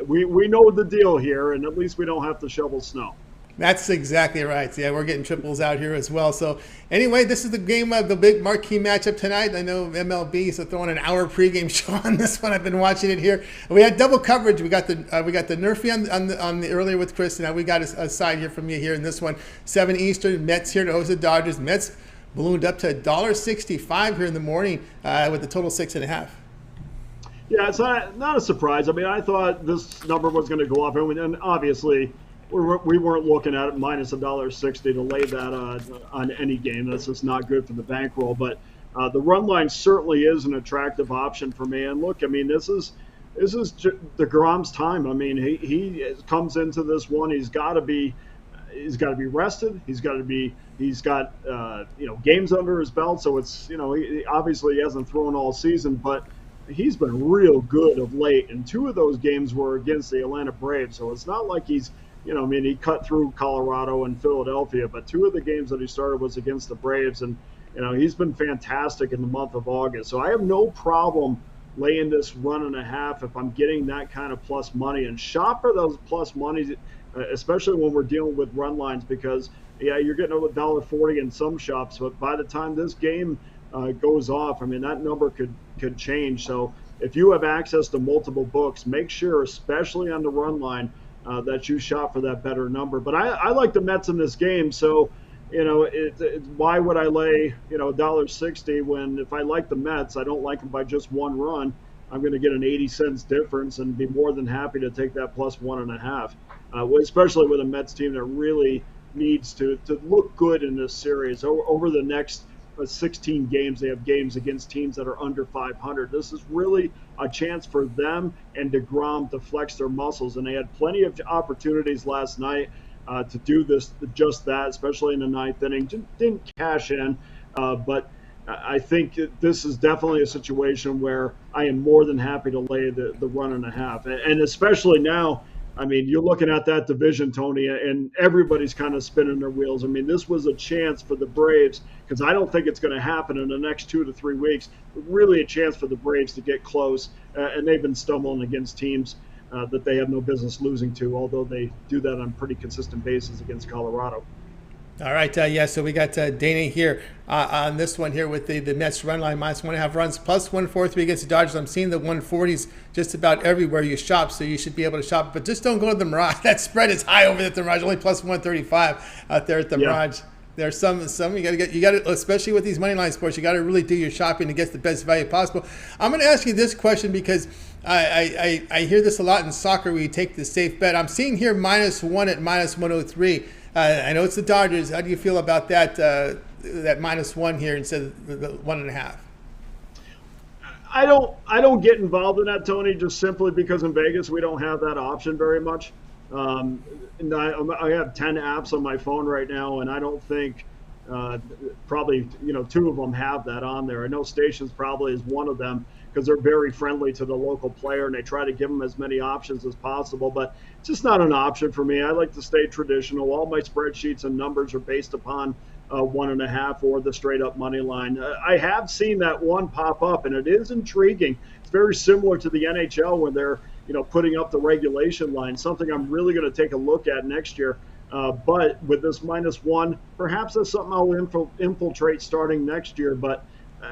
we know the deal here, and at least we don't have to shovel snow. That's exactly right. Yeah, we're getting triples out here as well. So anyway, this is the game of the big marquee matchup tonight. I know MLB is throwing an hour pregame show on this one. I've been watching it here. We had double coverage. We got the NRFI on the earlier with Chris. And now we got a side here from you here in this one. 7 Eastern. Mets here to host the Dodgers. Mets ballooned up to $1.65 here in the morning with a total 6.5. Yeah, it's not a surprise. I mean, I thought this number was going to go up, and obviously we weren't looking at it minus $1.60 to lay that on any game. That's just not good for the bankroll. But the run line certainly is an attractive option for me. And look, I mean, this is DeGrom's time. I mean, he comes into this one. He's got to be rested. He's got games under his belt. So it's, he obviously hasn't thrown all season, but he's been real good of late. And 2 of those games were against the Atlanta Braves. So it's not like he's, he cut through Colorado and Philadelphia, but 2 of the games that he started was against the Braves. And, he's been fantastic in the month of August. So I have no problem laying this 1.5 if I'm getting that kind of plus money, and shop for those plus monies, especially when we're dealing with run lines, because you're getting $1.40 in some shops, but by the time this game goes off, I mean, that number could change. So if you have access to multiple books, make sure, especially on the run line, that you shop for that better number. But I like the Mets in this game, so why would I lay $1.60 when, if I like the Mets, I don't like them by just 1 run, I'm going to get an 80 cents difference and be more than happy to take that plus 1.5, especially with a Mets team that really needs to look good in this series. Over the next 16 games, they have games against teams that are under 500. This is really a chance for them and DeGrom to flex their muscles, and they had plenty of opportunities last night to do just that, especially in the 9th inning. Didn't cash in, but I think this is definitely a situation where I am more than happy to lay the 1.5, and especially now. I mean, you're looking at that division, Tony, and everybody's kind of spinning their wheels. I mean, this was a chance for the Braves, because I don't think it's going to happen in the next 2 to 3 weeks. Really a chance for the Braves to get close, and they've been stumbling against teams that they have no business losing to, although they do that on a pretty consistent basis against Colorado. All right, so we got Dana here on this one here with the Mets run line minus 1.5 runs, plus 143 against the Dodgers. I'm seeing the 140s just about everywhere you shop, so you should be able to shop. But just don't go to the Mirage. That spread is high over at the Mirage, only plus 135 out there at the Mirage. There's some you got to, especially with these money line sports, you got to really do your shopping to get the best value possible. I'm going to ask you this question because I hear this a lot in soccer where you take the safe bet. I'm seeing here -1 at minus 103. I know it's the Dodgers. How do you feel about that -1 here instead of the 1.5? I don't get involved in that, Tony, just simply because in Vegas we don't have that option very much. And I have 10 apps on my phone right now, and I don't think probably 2 of them have that on there. I know Stations probably is one of them, because they're very friendly to the local player and they try to give them as many options as possible, but it's just not an option for me. I like to stay traditional. All my spreadsheets and numbers are based upon 1.5 or the straight up money line. I have seen that one pop up, and it is intriguing. It's very similar to the NHL when they're putting up the regulation line, something I'm really going to take a look at next year. But with this -1, perhaps that's something I'll infiltrate starting next year. But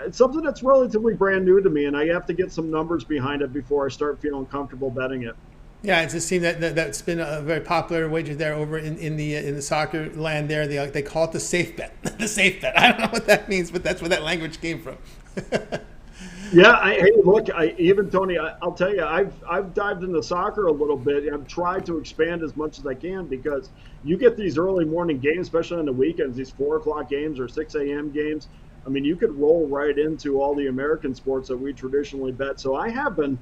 it's something that's relatively brand new to me, and I have to get some numbers behind it before I start feeling comfortable betting it. Yeah, it's a team that's been a very popular wager there over in the soccer land there. They call it the safe bet. The safe bet. I don't know what that means, but that's where that language came from. Yeah, hey, look, Tony, I'll tell you, I've dived into soccer a little bit. I've tried to expand as much as I can because you get these early morning games, especially on the weekends, these 4 o'clock games or 6 a.m. games. I mean, you could roll right into all the American sports that we traditionally bet. So I have been,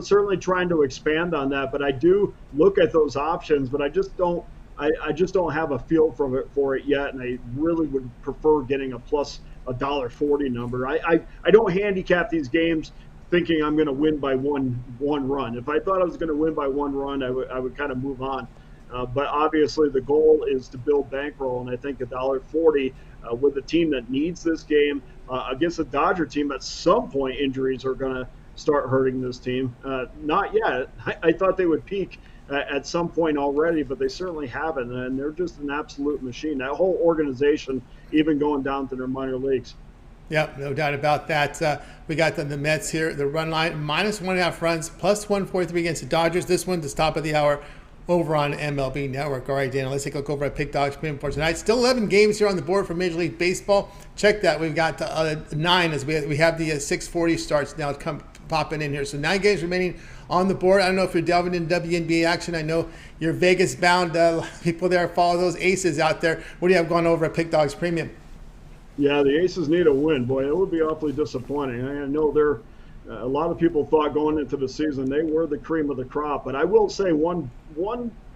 certainly trying to expand on that. But I do look at those options, but I just don't have a feel for it yet. And I really would prefer getting a plus $1.40 number. I don't handicap these games thinking I'm going to win by one run. If I thought I was going to win by 1 run, I would kind of move on. But obviously the goal is to build bankroll, and I think $1.40 with a team that needs this game against a Dodger team, at some point injuries are going to start hurting this team. Not yet. I thought they would peak at some point already, but they certainly haven't, and they're just an absolute machine. That whole organization, even going down to their minor leagues. Yeah, no doubt about that. We got the Mets here. The run line, -1.5 runs, plus 143 against the Dodgers. This one, the top of the hour, over on MLB Network. All right, Dana, let's take a look over at Pick Dogs Premium for tonight. Still 11 games here on the board for Major League Baseball. Check that. We've got 9 as we have the 6:40 starts now popping in here. So 9 games remaining on the board. I don't know if you're delving into WNBA action. I know you're Vegas-bound. People there follow those aces out there. What do you have going over at Pick Dogs Premium? Yeah, the Aces need a win. Boy, it would be awfully disappointing. I know a lot of people thought going into the season they were the cream of the crop. But I will say one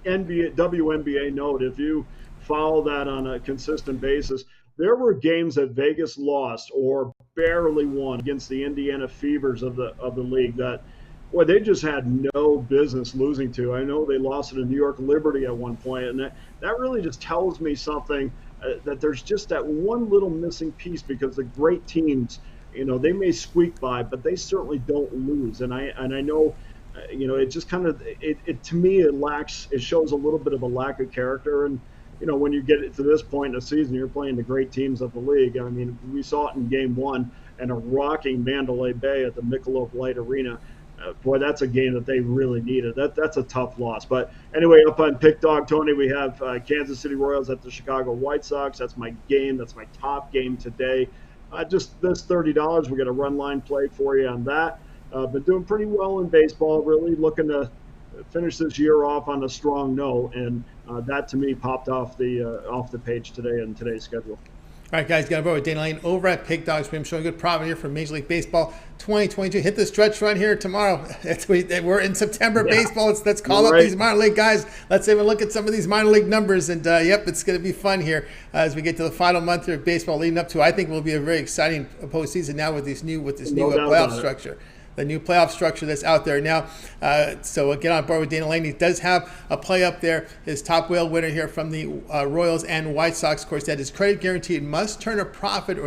WNBA note, if you follow that on a consistent basis, there were games that Vegas lost or barely won against the Indiana Fevers of the league that, boy, they just had no business losing to. I know they lost to the New York Liberty at one point, and that really just tells me something, that there's just that one little missing piece, because the great teams, they may squeak by, but they certainly don't lose. And I know, it just kind of, to me, it shows a little bit of a lack of character. And, when you get to this point in the season, you're playing the great teams of the league. I mean, we saw it in Game 1 and a rocking Mandalay Bay at the Michelob Light Arena. Boy, that's a game that they really needed. That's a tough loss. But anyway, up on Pick Dog, Tony, we have Kansas City Royals at the Chicago White Sox. That's my game. That's my top game today. Just this $30, we got a run line play for you on that. Been doing pretty well in baseball, really looking to finish this year off on a strong note, and that to me popped off the page today in today's schedule. All right, guys, got to vote with Dana Lane over at Pick Dogs Premium, showing good profit here for Major League Baseball 2022. Hit the stretch run here tomorrow. We're in September baseball. Let's call up these minor league guys. Let's even look at some of these minor league numbers. And, it's going to be fun here as we get to the final month of baseball leading up to, I think, will be a very exciting postseason now with this new playoff structure. The new playoff structure that's out there now. So get on board with Dana Lane. He does have a play up there. His top whale winner here from the Royals and White Sox. Of course, that is credit guaranteed. Must turn a profit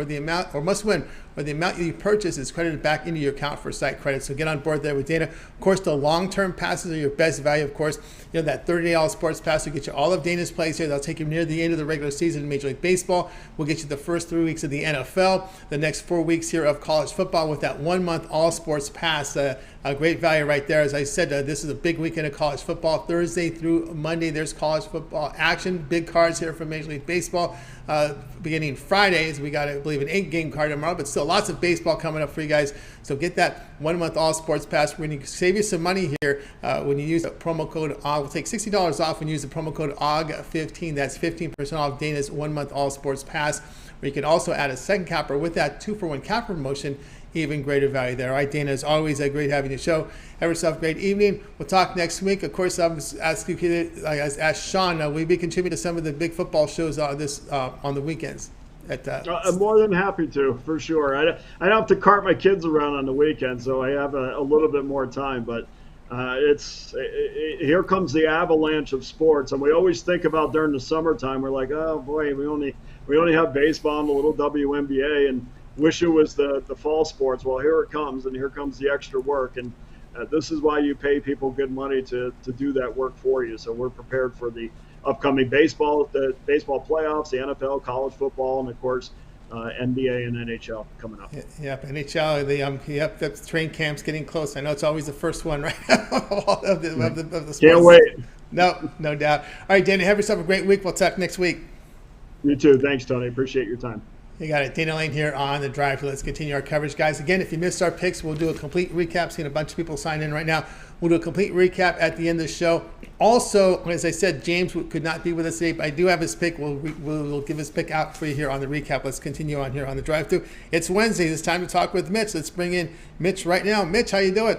must win, or the amount you purchase is credited back into your account for site credit. So get on board there with Dana. Of course, the long-term passes are your best value. Of course, that $30 sports pass will get you all of Dana's plays here. They'll take you near the end of the regular season in Major League Baseball. We'll get you the first 3 weeks of the NFL, the next 4 weeks here of college football with that 1 month all sports pass. A great value right there. As I said, this is a big weekend of college football. Thursday through Monday, there's college football action. Big cards here from Major League Baseball. Beginning Fridays, we got, I believe, an 8-game card tomorrow, but still lots of baseball coming up for you guys. So get that 1 month all sports pass. We're going to save you some money here when you use the promo code OG. We'll take $60 off when you use the promo code OG15. That's 15% off Dana's 1 month all sports pass. Where you can also add a second capper with that 2-for-1 capper promotion. Even greater value there. All right, Dana, as always, great having you show. Have yourself a great evening. We'll talk next week. Of course, I'm asking you, ask Sean, will you be contributing to some of the big football shows on the weekends? I'm more than happy to, for sure. I don't have to cart my kids around on the weekend, so I have a little bit more time. But here comes the avalanche of sports, and we always think about during the summertime. We're like, oh boy, we only have baseball and a little WNBA, and wish it was the fall sports. Well, here it comes, and here comes the extra work, and this is why you pay people good money to do that work for you. So we're prepared for the upcoming baseball, the baseball playoffs, the NFL, college football, and of course NBA and NHL coming up. Yep, NHL. The train camp's getting close. I know it's always the first one, right? of the sports. Can't wait. No doubt. All right, Danny, have yourself a great week. We'll talk next week. You too. Thanks, Tony. Appreciate your time. You got it. Dana Lane here on The Drive. Let's continue our coverage, guys. Again, if you missed our picks, we'll do a complete recap. Seeing a bunch of people sign in right now. We'll do a complete recap at the end of the show. Also, as I said, James could not be with us today, but I do have his pick. We'll give his pick out for you here on the recap. Let's continue on here on The Drive Thru. It's Wednesday. It's time to talk with Mitch. Let's bring in Mitch right now. Mitch, how you doing?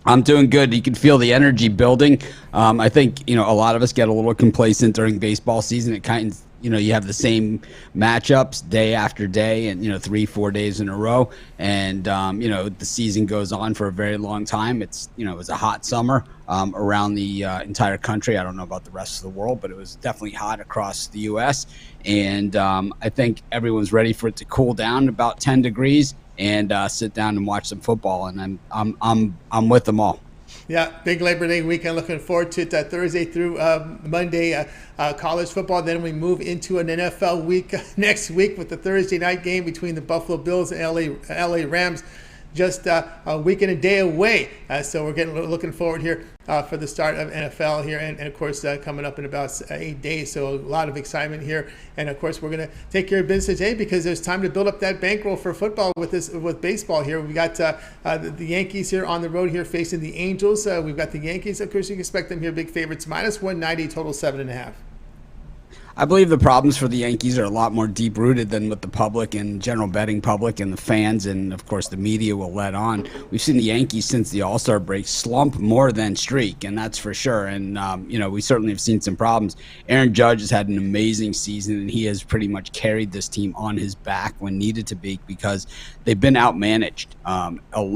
I'm doing good. You can feel the energy building. I think, a lot of us get a little complacent during baseball season. It kind of, you have the same matchups day after day and, 3-4 days in a row. And, the season goes on for a very long time. It's, it was a hot summer around the entire country. I don't know about the rest of the world, but it was definitely hot across the U.S. And I think everyone's ready for it to cool down about 10 degrees and sit down and watch some football. And I'm with them all. Yeah, big Labor Day weekend. Looking forward to it. Thursday through Monday, college football. Then we move into an NFL week next week with the Thursday night game between the Buffalo Bills and LA Rams. Just a week and a day away. So we're looking forward here for the start of NFL here. And of course, coming up in about 8 days. So a lot of excitement here. And of course, we're going to take care of business today because there's time to build up that bankroll for football with baseball here. We got the Yankees here on the road here facing the Angels. We've got the Yankees. Of course, you can expect them here big favorites. -190, total 7.5. I believe the problems for the Yankees are a lot more deep-rooted than what the public and general betting public and the fans and, of course, the media will let on. We've seen the Yankees since the All-Star break slump more than streak, and that's for sure. And, we certainly have seen some problems. Aaron Judge has had an amazing season, and he has pretty much carried this team on his back when needed to be because they've been outmanaged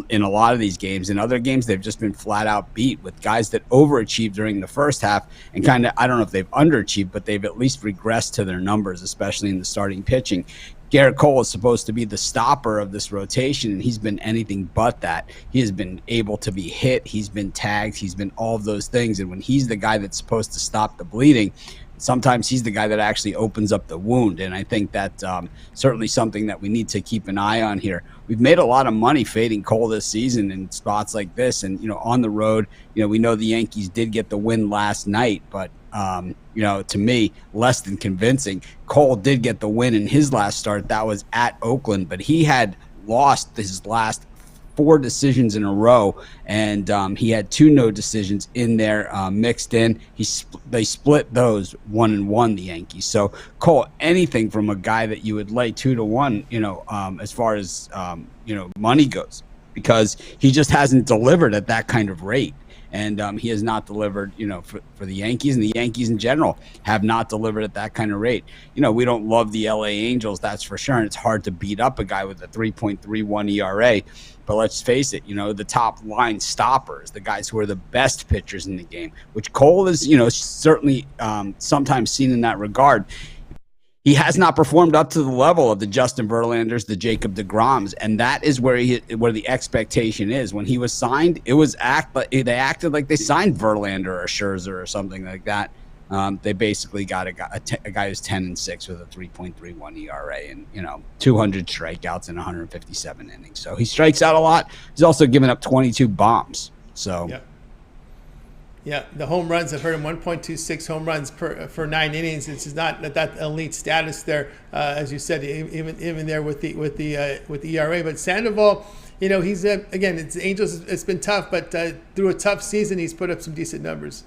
in a lot of these games. In other games, they've just been flat-out beat with guys that overachieved during the first half and kind of, I don't know if they've underachieved, but they've at least regress to their numbers, especially in the starting pitching. Garrett Cole is supposed to be the stopper of this rotation, and he's been anything but that. He has been able to be hit. He's been tagged. He's been all of those things. And when he's the guy that's supposed to stop the bleeding, sometimes he's the guy that actually opens up the wound. And I think that's certainly something that we need to keep an eye on here. We've made a lot of money fading Cole this season in spots like this. And, on the road, we know the Yankees did get the win last night, but to me, less than convincing. Cole did get the win in his last start. That was at Oakland, but he had lost his last 4 decisions in a row, and he had 2 no decisions in there mixed in. They split those 1-1, the Yankees. So Cole, anything from a guy that you would lay 2-1, as far as money goes, because he just hasn't delivered at that kind of rate. And he has not delivered, for the Yankees, and the Yankees in general have not delivered at that kind of rate. We don't love the LA Angels, that's for sure, and it's hard to beat up a guy with a 3.31 ERA. But let's face it, the top line stoppers, the guys who are the best pitchers in the game, which Cole is, certainly sometimes seen in that regard. He has not performed up to the level of the Justin Verlanders, the Jacob deGroms, and that is where the expectation is. When he was signed, they acted like they signed Verlander or Scherzer or something like that. They basically got a guy who's 10-6 with a 3.31 ERA and 200 strikeouts in 157 innings. So he strikes out a lot. He's also given up 22 bombs. So. Yep. Yeah, the home runs, I've heard him 1.26 home runs for 9 innings. It's just not that elite status there, as you said, even there with the ERA. But Sandoval, he's again, it's Angels. It's been tough, but through a tough season, he's put up some decent numbers.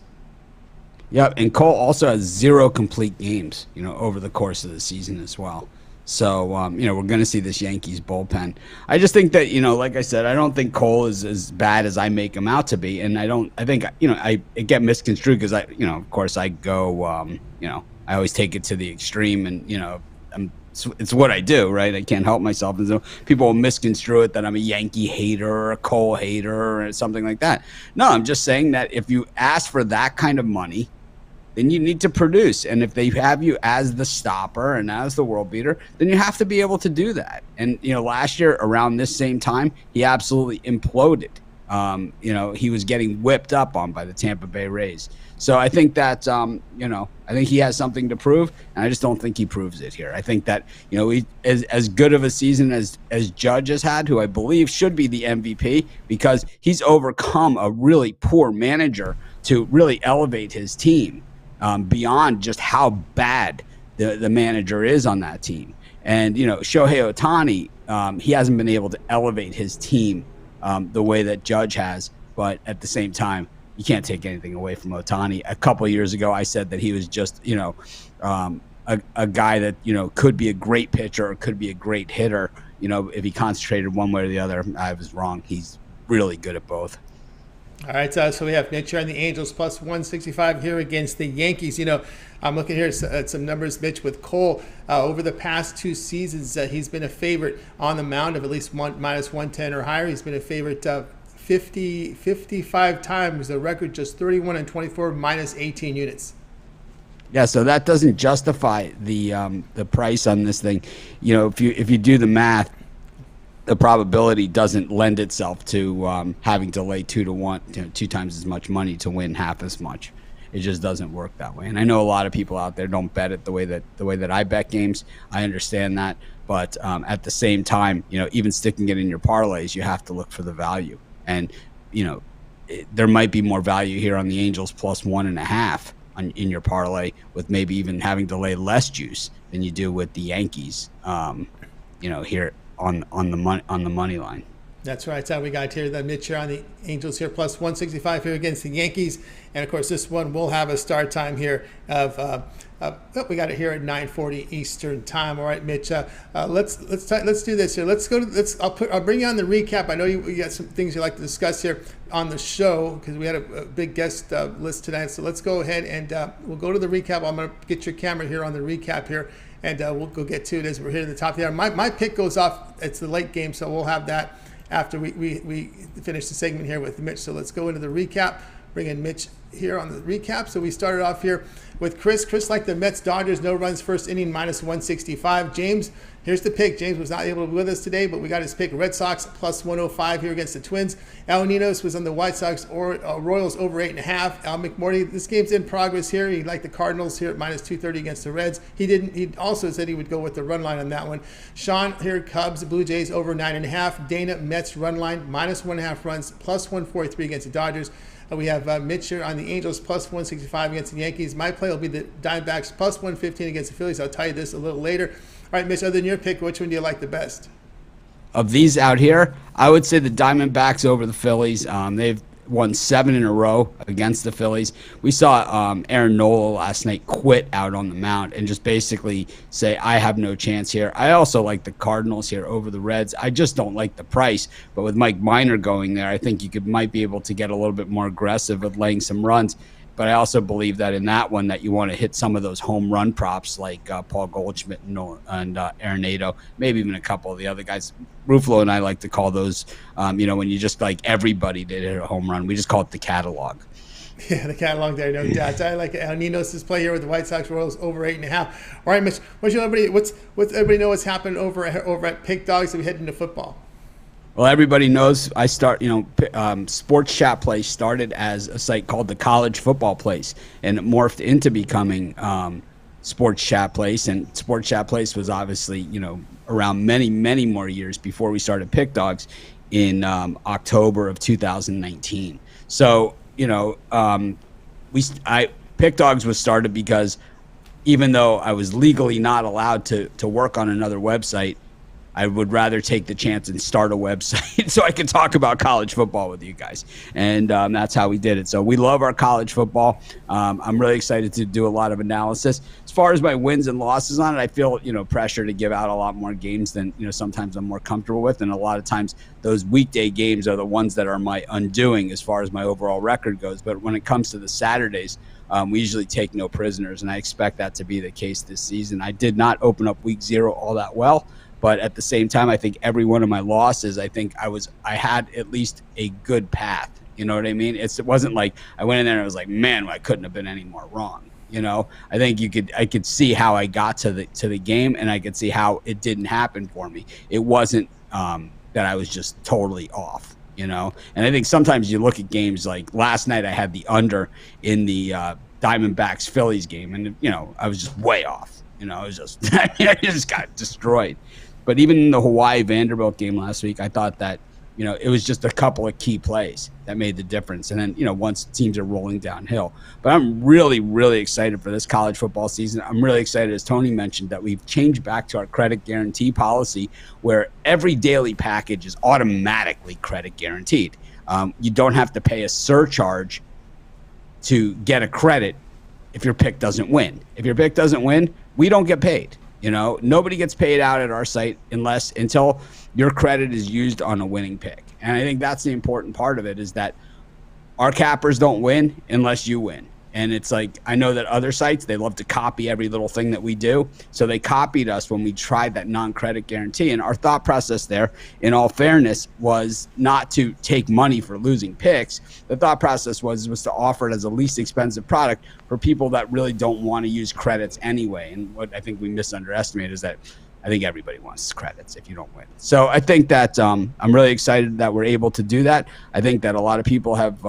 Yep, and Cole also has 0 complete games, over the course of the season as well. So, we're going to see this Yankees bullpen. I just think that, like I said, I don't think Cole is as bad as I make him out to be. And I think, I get misconstrued because of course I go, I always take it to the extreme and, it's what I do, right? I can't help myself. And so people will misconstrue it that I'm a Yankee hater or a Cole hater or something like that. No, I'm just saying that if you ask for that kind of money, then you need to produce. And if they have you as the stopper and as the world beater, then you have to be able to do that. And, last year around this same time, he absolutely imploded he was getting whipped up on by the Tampa Bay Rays. So I think that, I think he has something to prove, and I just don't think he proves it here. I think that, as good of a season as Judge has had, who I believe should be the MVP, because he's overcome a really poor manager to really elevate his team beyond just how bad the manager is on that team. And, Shohei Ohtani, he hasn't been able to elevate his team the way that Judge has, but at the same time, you can't take anything away from Ohtani. A couple of years ago, I said that he was just, a guy that, could be a great pitcher or could be a great hitter, if he concentrated one way or the other. I was wrong. He's really good at both. All right, so we have Mitch here on the Angels plus 165 here against the Yankees. I'm looking here at some numbers, Mitch, with Cole. Over the past 2 seasons, he's been a favorite on the mound of at least minus 110 or higher. He's been a favorite 55 times, a record just 31 and 24, minus 18 units. Yeah, so that doesn't justify the price on this thing. If you do the math, the probability doesn't lend itself to having to lay 2 to 1, 2 times as much money to win half as much. It just doesn't work that way. And I know a lot of people out there don't bet it the way that I bet games. I understand that, but at the same time, even sticking it in your parlays, you have to look for the value. And there might be more value here on the Angels plus 1.5 in your parlay, with maybe even having to lay less juice than you do with the Yankees. Here on the money line. That's right. That's how we got here. The Mitch here on the Angels here plus 165 here against the Yankees, and of course this one will have a start time here of. We got it here at 9:40 Eastern time. All right, Mitch. Let's do this here. I'll bring you on the recap. I know you got some things you'd like to discuss here on the show because we had a big guest list tonight. So let's go ahead and we'll go to the recap. I'm going to get your camera here on the recap here, and we'll go get to it as we're here at the top of the hour. My pick goes off. It's the late game, so we'll have that after we finish the segment here with Mitch. So let's go into the recap. Bring in Mitch here on the recap. So we started off here with Chris. Chris liked the Mets Dodgers, no runs first inning, minus 165. James, here's the pick. James was not able to be with us today, but we got his pick. Red Sox plus 105 here against the Twins. Al Ninos was on the White Sox or Royals over 8.5. Al McMordie, this game's in progress here. He liked the Cardinals here at minus 230 against the Reds. He also said he would go with the run line on that one. Sean here, Cubs, Blue Jays over 9.5. Dana, Mets run line, minus 1.5 runs, plus 143 against the Dodgers. We have Mitch here on the Angels plus 165 against the Yankees. My play will be the Diamondbacks plus 115 against the Phillies. I'll tell you this a little later. All right, Mitch, other than your pick, which one do you like the best? Of these out here, I would say the Diamondbacks over the Phillies. They've won 7 in a row against the Phillies. We saw Aaron Nola last night quit out on the mound and just basically say, I have no chance here. I also like the Cardinals here over the Reds. I just don't like the price. But with Mike Minor going there, I think you might be able to get a little bit more aggressive with laying some runs. But I also believe that in that one that you want to hit some of those home run props like Paul Goldschmidt and Arenado, maybe even a couple of the other guys. Ruffolo and I like to call those, when you just like everybody did hit a home run. We just call it the catalog. Yeah, the catalog there, no doubt. I like Ninos' play here with the White Sox Royals over 8.5. All right, Mitch, what's everybody know what's happened over at Pick Dogs as we head into football? Well, everybody knows Sports Chat Place started as a site called the College Football Place, and it morphed into becoming Sports Chat Place. And Sports Chat Place was obviously, around many, many more years before we started Pick Dogs in October of 2019. So, Pick Dogs was started because even though I was legally not allowed to work on another website, I would rather take the chance and start a website so I can talk about college football with you guys. And that's how we did it. So we love our college football. I'm really excited to do a lot of analysis. As far as my wins and losses on it, I feel, pressure to give out a lot more games than, sometimes I'm more comfortable with. And a lot of times those weekday games are the ones that are my undoing as far as my overall record goes. But when it comes to the Saturdays, we usually take no prisoners. And I expect that to be the case this season. I did not open up week 0 all that well. But at the same time, I think every one of my losses, I had at least a good path. You know what I mean? It wasn't like I went in there and I was like, man, I couldn't have been any more wrong. I think I could see how I got to the game, and I could see how it didn't happen for me. It wasn't that I was just totally off. And I think sometimes you look at games like last night, I had the under in the Diamondbacks Phillies game, and I was just way off. I was just I just got destroyed. But even in the Hawaii Vanderbilt game last week, I thought that it was just a couple of key plays that made the difference. And then once teams are rolling downhill. But I'm really, really excited for this college football season. I'm really excited, as Tony mentioned, that we've changed back to our credit guarantee policy, where every daily package is automatically credit guaranteed. You don't have to pay a surcharge to get a credit if your pick doesn't win. If your pick doesn't win, we don't get paid. Nobody gets paid out at our site until your credit is used on a winning pick. And I think that's the important part of it, is that our cappers don't win unless you win. And it's like, I know that other sites, they love to copy every little thing that we do. So they copied us when we tried that non-credit guarantee. And our thought process there, in all fairness, was not to take money for losing picks. The thought process was to offer it as a least expensive product for people that really don't want to use credits anyway. And what I think we misunderestimated is that I think everybody wants credits if you don't win. So I think that I'm really excited that we're able to do that. I think that a lot of people have,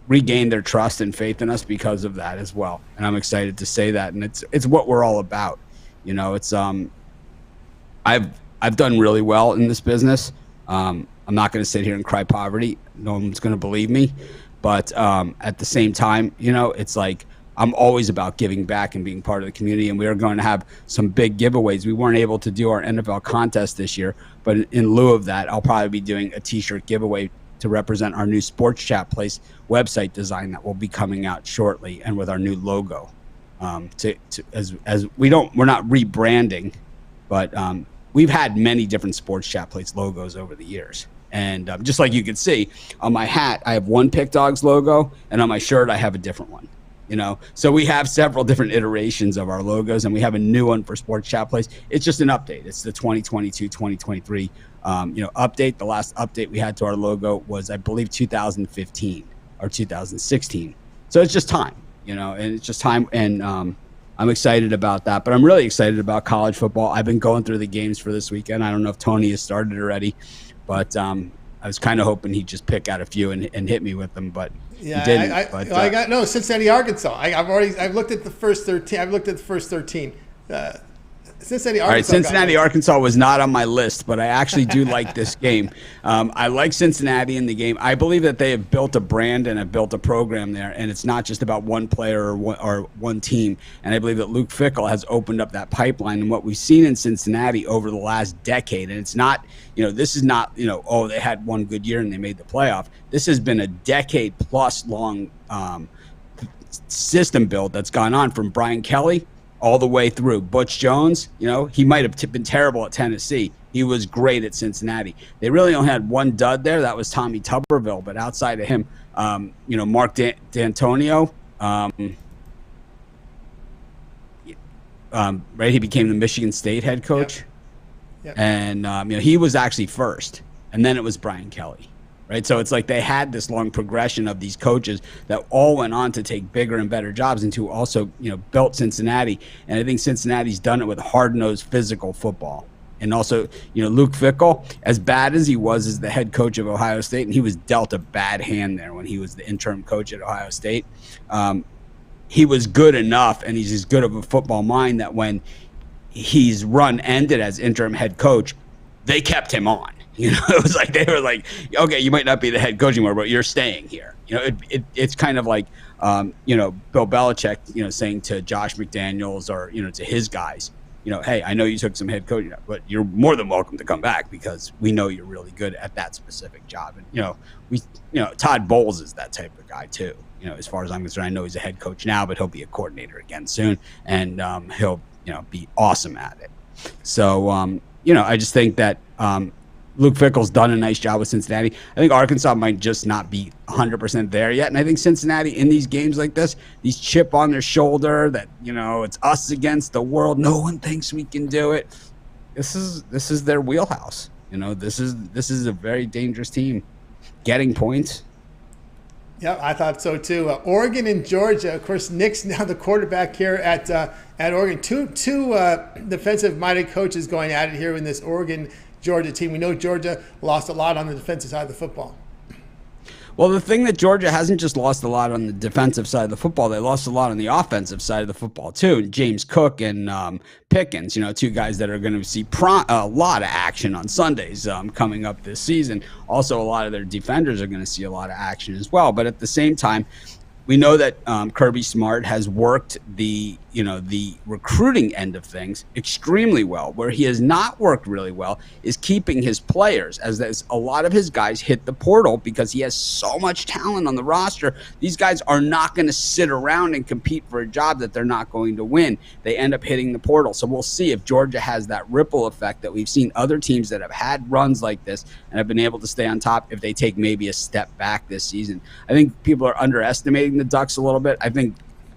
regained their trust and faith in us because of that as well. And I'm excited to say that. And it's what we're all about. It's I've done really well in this business. I'm not going to sit here and cry poverty. No one's going to believe me. But at the same time, it's like, I'm always about giving back and being part of the community, and we are going to have some big giveaways. We weren't able to do our NFL contest this year, but in lieu of that, I'll probably be doing a t-shirt giveaway to represent our new Sports Chat Place website design that will be coming out shortly, and with our new logo. As we're not rebranding, but we've had many different Sports Chat Place logos over the years. And just like you can see on my hat, I have one Pick Dogs logo, and on my shirt, I have a different one. So we have several different iterations of our logos, and we have a new one for Sports Chat Place. It's just an update. It's the 2022-2023 update. The last update we had to our logo was, I believe, 2015 or 2016. So it's just time, and it's just time. And I'm excited about that. But I'm really excited about college football. I've been going through the games for this weekend. I don't know if Tony has started already, but I was kind of hoping he'd just pick out a few and hit me with them, but yeah, he didn't. I got Cincinnati, Arkansas. I've looked at the first 13. I've looked at the first 13. Cincinnati, Arkansas. All right, Cincinnati, Arkansas was not on my list, but I actually do like this game. I like Cincinnati in the game. I believe that they have built a brand and have built a program there, and it's not just about one player or one team. And I believe that Luke Fickell has opened up that pipeline. And what we've seen in Cincinnati over the last decade, and it's not, this is not, they had one good year and they made the playoff. This has been a decade-plus long system build that's gone on from Brian Kelly all the way through. Butch Jones, he might have been terrible at Tennessee. He was great at Cincinnati. They really only had one dud there. That was Tommy Tuberville. But outside of him, Mark D'Antonio, right? He became the Michigan State head coach. Yep. And, he was actually first. And then it was Brian Kelly. Right. So it's like they had this long progression of these coaches that all went on to take bigger and better jobs and to also, built Cincinnati. And I think Cincinnati's done it with hard-nosed physical football. And also, Luke Fickell, as bad as he was as the head coach of Ohio State, and he was dealt a bad hand there when he was the interim coach at Ohio State, he was good enough, and he's as good of a football mind that when his run ended as interim head coach, they kept him on. It was like they were like, okay, you might not be the head coach anymore, but you're staying here. It's kind of like, Bill Belichick, saying to Josh McDaniels or, to his guys, hey, I know you took some head coaching, but you're more than welcome to come back because we know you're really good at that specific job. And, Todd Bowles is that type of guy too. As far as I'm concerned, I know he's a head coach now, but he'll be a coordinator again soon, and he'll, be awesome at it. So, I just think that Luke Fickell's done a nice job with Cincinnati. I think Arkansas might just not be 100% there yet. And I think Cincinnati in these games like this, these chip on their shoulder that, it's us against the world. No one thinks we can do it. This is their wheelhouse. This is a very dangerous team getting points. Yeah, I thought so too. Oregon and Georgia. Of course, Nick's now the quarterback here at Oregon. Two defensive-minded coaches going at it here in this Oregon Georgia team. We know Georgia lost a lot on the defensive side of the football. Well, the thing that Georgia hasn't just lost a lot on the defensive side of the football, they lost a lot on the offensive side of the football, too. James Cook and Pickens, two guys that are going to see a lot of action on Sundays coming up this season. Also, a lot of their defenders are going to see a lot of action as well. But at the same time, we know that Kirby Smart has worked the recruiting end of things extremely well. Where he has not worked really well is keeping his players, as a lot of his guys hit the portal because he has so much talent on the roster. These guys are not going to sit around and compete for a job that they're not going to win. They end up hitting the portal. So we'll see if Georgia has that ripple effect that we've seen other teams that have had runs like this and have been able to stay on top, if they take maybe a step back this season. I think people are underestimating the Ducks a little bit.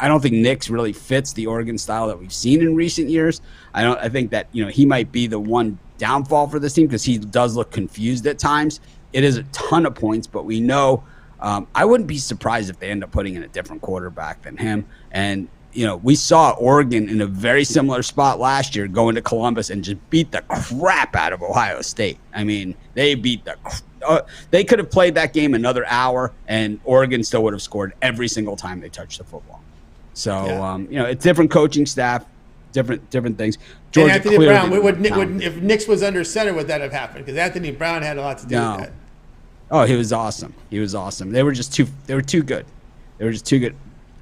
I don't think Nix really fits the Oregon style that we've seen in recent years. I think that he might be the one downfall for this team because he does look confused at times. It is a ton of points, but we know I wouldn't be surprised if they end up putting in a different quarterback than him. And we saw Oregon in a very similar spot last year go into Columbus and just beat the crap out of Ohio State. I mean, they beat they could have played that game another hour, and Oregon still would have scored every single time they touched the football. So, it's different coaching staff, different things. Georgia, and Anthony Brown, if Nix was under center, would that have happened? Because Anthony Brown had a lot to do with that. Oh, he was awesome. They were just too good. They were just too good.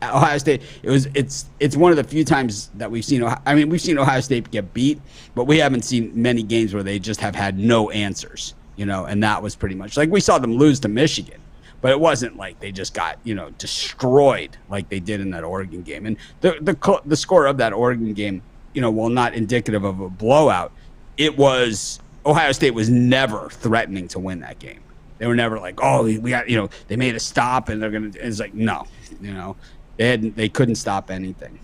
Ohio State, it's one of the few times that we've seen Ohio State get beat, but we haven't seen many games where they just have had no answers, and that was pretty much like we saw them lose to Michigan. But it wasn't like they just got, destroyed like they did in that Oregon game. And the score of that Oregon game, while not indicative of a blowout, Ohio State was never threatening to win that game. They were never like, oh, we got, they made a stop and they're going to, it's like, no, they couldn't stop anything.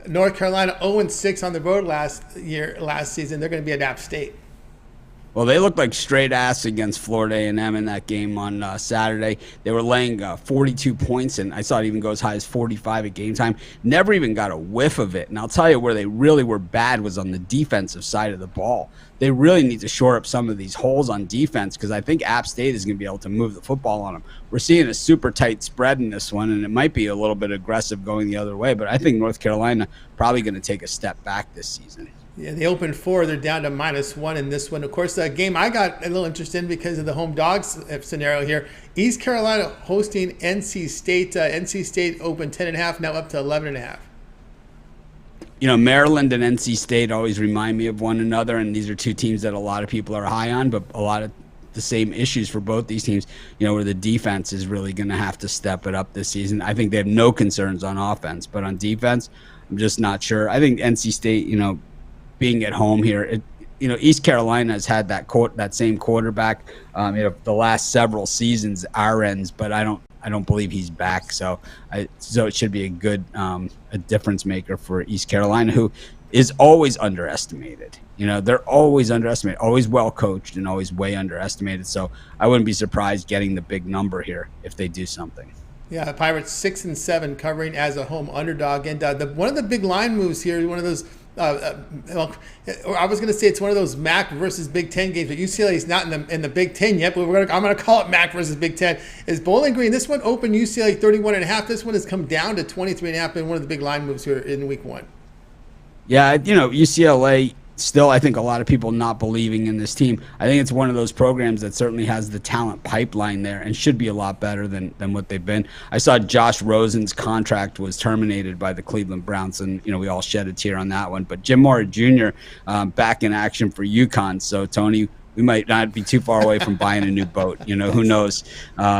North Carolina 0-6 on the road last season. They're going to be at App State. Well, they looked like straight ass against Florida A&M in that game on Saturday. They were laying 42 points, and I saw it even go as high as 45 at game time. Never even got a whiff of it. And I'll tell you where they really were bad was on the defensive side of the ball. They really need to shore up some of these holes on defense because I think App State is going to be able to move the football on them. We're seeing a super tight spread in this one, and it might be a little bit aggressive going the other way. But I think North Carolina probably going to take a step back this season. Yeah, they opened 4. They're down to -1 in this one. Of course, the game I got a little interested in because of the home dogs scenario here. East Carolina hosting NC State. NC State opened 10.5, now up to 11.5. Maryland and NC State always remind me of one another, and these are two teams that a lot of people are high on, but a lot of the same issues for both these teams, where the defense is really going to have to step it up this season. I think they have no concerns on offense, but on defense, I'm just not sure. I think NC State, being at home here, East Carolina has had that same quarterback, the last several seasons, Arends, but I don't believe he's back. So it should be a good a difference maker for East Carolina, who is always underestimated. They're always underestimated, always well coached, and always way underestimated. So I wouldn't be surprised getting the big number here if they do something. Yeah, the Pirates 6-7 covering as a home underdog, and one of the big line moves here, one of those. I was going to say it's one of those MAC versus Big Ten games, but UCLA is not in the Big Ten yet. But I'm going to call it MAC versus Big Ten. Is Bowling Green? This one opened UCLA 31.5. This one has come down to 23.5. And one of the big line moves here in Week 1. Yeah, UCLA. Still, I think a lot of people not believing in this team. I think it's one of those programs that certainly has the talent pipeline there and should be a lot better than what they've been. I saw Josh Rosen's contract was terminated by the Cleveland Browns, and we all shed a tear on that one. But Jim Mora Jr. Back in action for UConn. So Tony, we might not be too far away from buying a new boat. Who knows?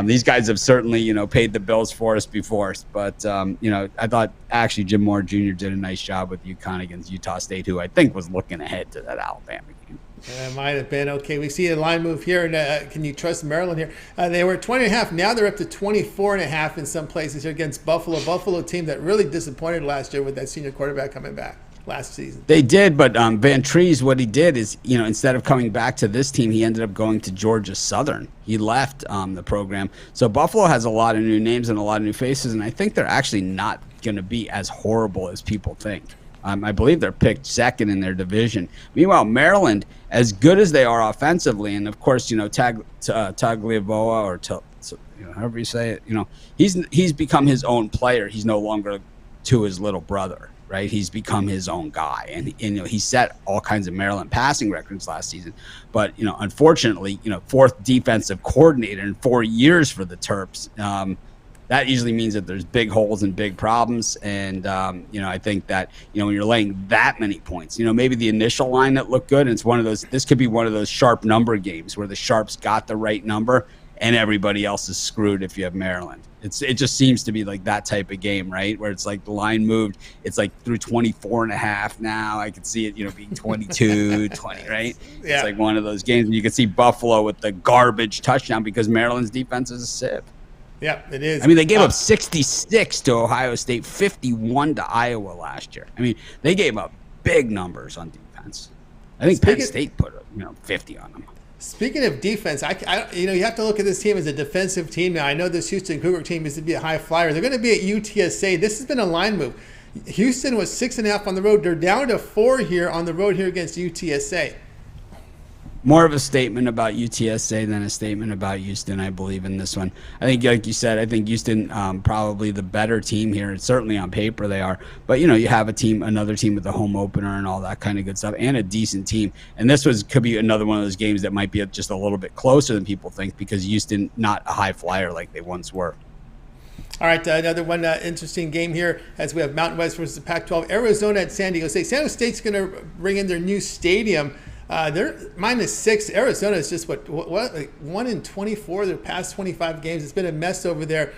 These guys have certainly, paid the bills for us before. But, I thought actually Jim Moore Jr. did a nice job with UConn against Utah State, who I think was looking ahead to that Alabama game. It might have been. Okay, we see a line move here. And can you trust Maryland here? They were at 20.5. Now they're up to 24.5 in some places here against Buffalo. Buffalo team that really disappointed last year with that senior quarterback coming back last season. They did, but Van Trees, what he did is, instead of coming back to this team, he ended up going to Georgia Southern. He left the program. So Buffalo has a lot of new names and a lot of new faces, and I think they're actually not going to be as horrible as people think. I believe they're picked second in their division. Meanwhile, Maryland, as good as they are offensively, and of course, Tagliavoa, or however you say it, he's become his own player. He's no longer to his little brother, right? He's become his own guy, and he set all kinds of Maryland passing records last season. But unfortunately, fourth defensive coordinator in 4 years for the Terps. That usually means that there's big holes and big problems. And, I think that, when you're laying that many points, maybe the initial line that looked good, and this could be one of those sharp number games where the sharps got the right number and everybody else is screwed if you have Maryland. It just seems to be like that type of game, right? Where it's like the line moved. It's like through 24.5 now. I could see it, being 22, 20, right? Yeah. It's like one of those games. And you can see Buffalo with the garbage touchdown because Maryland's defense is a sieve. Yeah, it is. I mean, they gave up 66 to Ohio State, 51 to Iowa last year. I mean, they gave up big numbers on defense. I think Penn State put 50 on them. Speaking of defense, you have to look at this team as a defensive team now. I know this Houston Cougar team used to be a high flyer. They're going to be at UTSA. This has been a line move. Houston was 6.5 on the road. They're down to 4 here on the road here against UTSA. More of a statement about UTSA than a statement about Houston, I believe, in this one. I think, like you said, I think Houston probably the better team here. Certainly on paper they are. But, you have another team with a home opener and all that kind of good stuff, and a decent team. And this could be another one of those games that might be just a little bit closer than people think because Houston not a high flyer like they once were. All right, another one interesting game here as we have Mountain West versus the Pac-12. Arizona at San Diego State. San Diego State's going to bring in their new stadium. They're -6. Arizona is just what 1 in 24 their past 25 games. It's been a mess over there.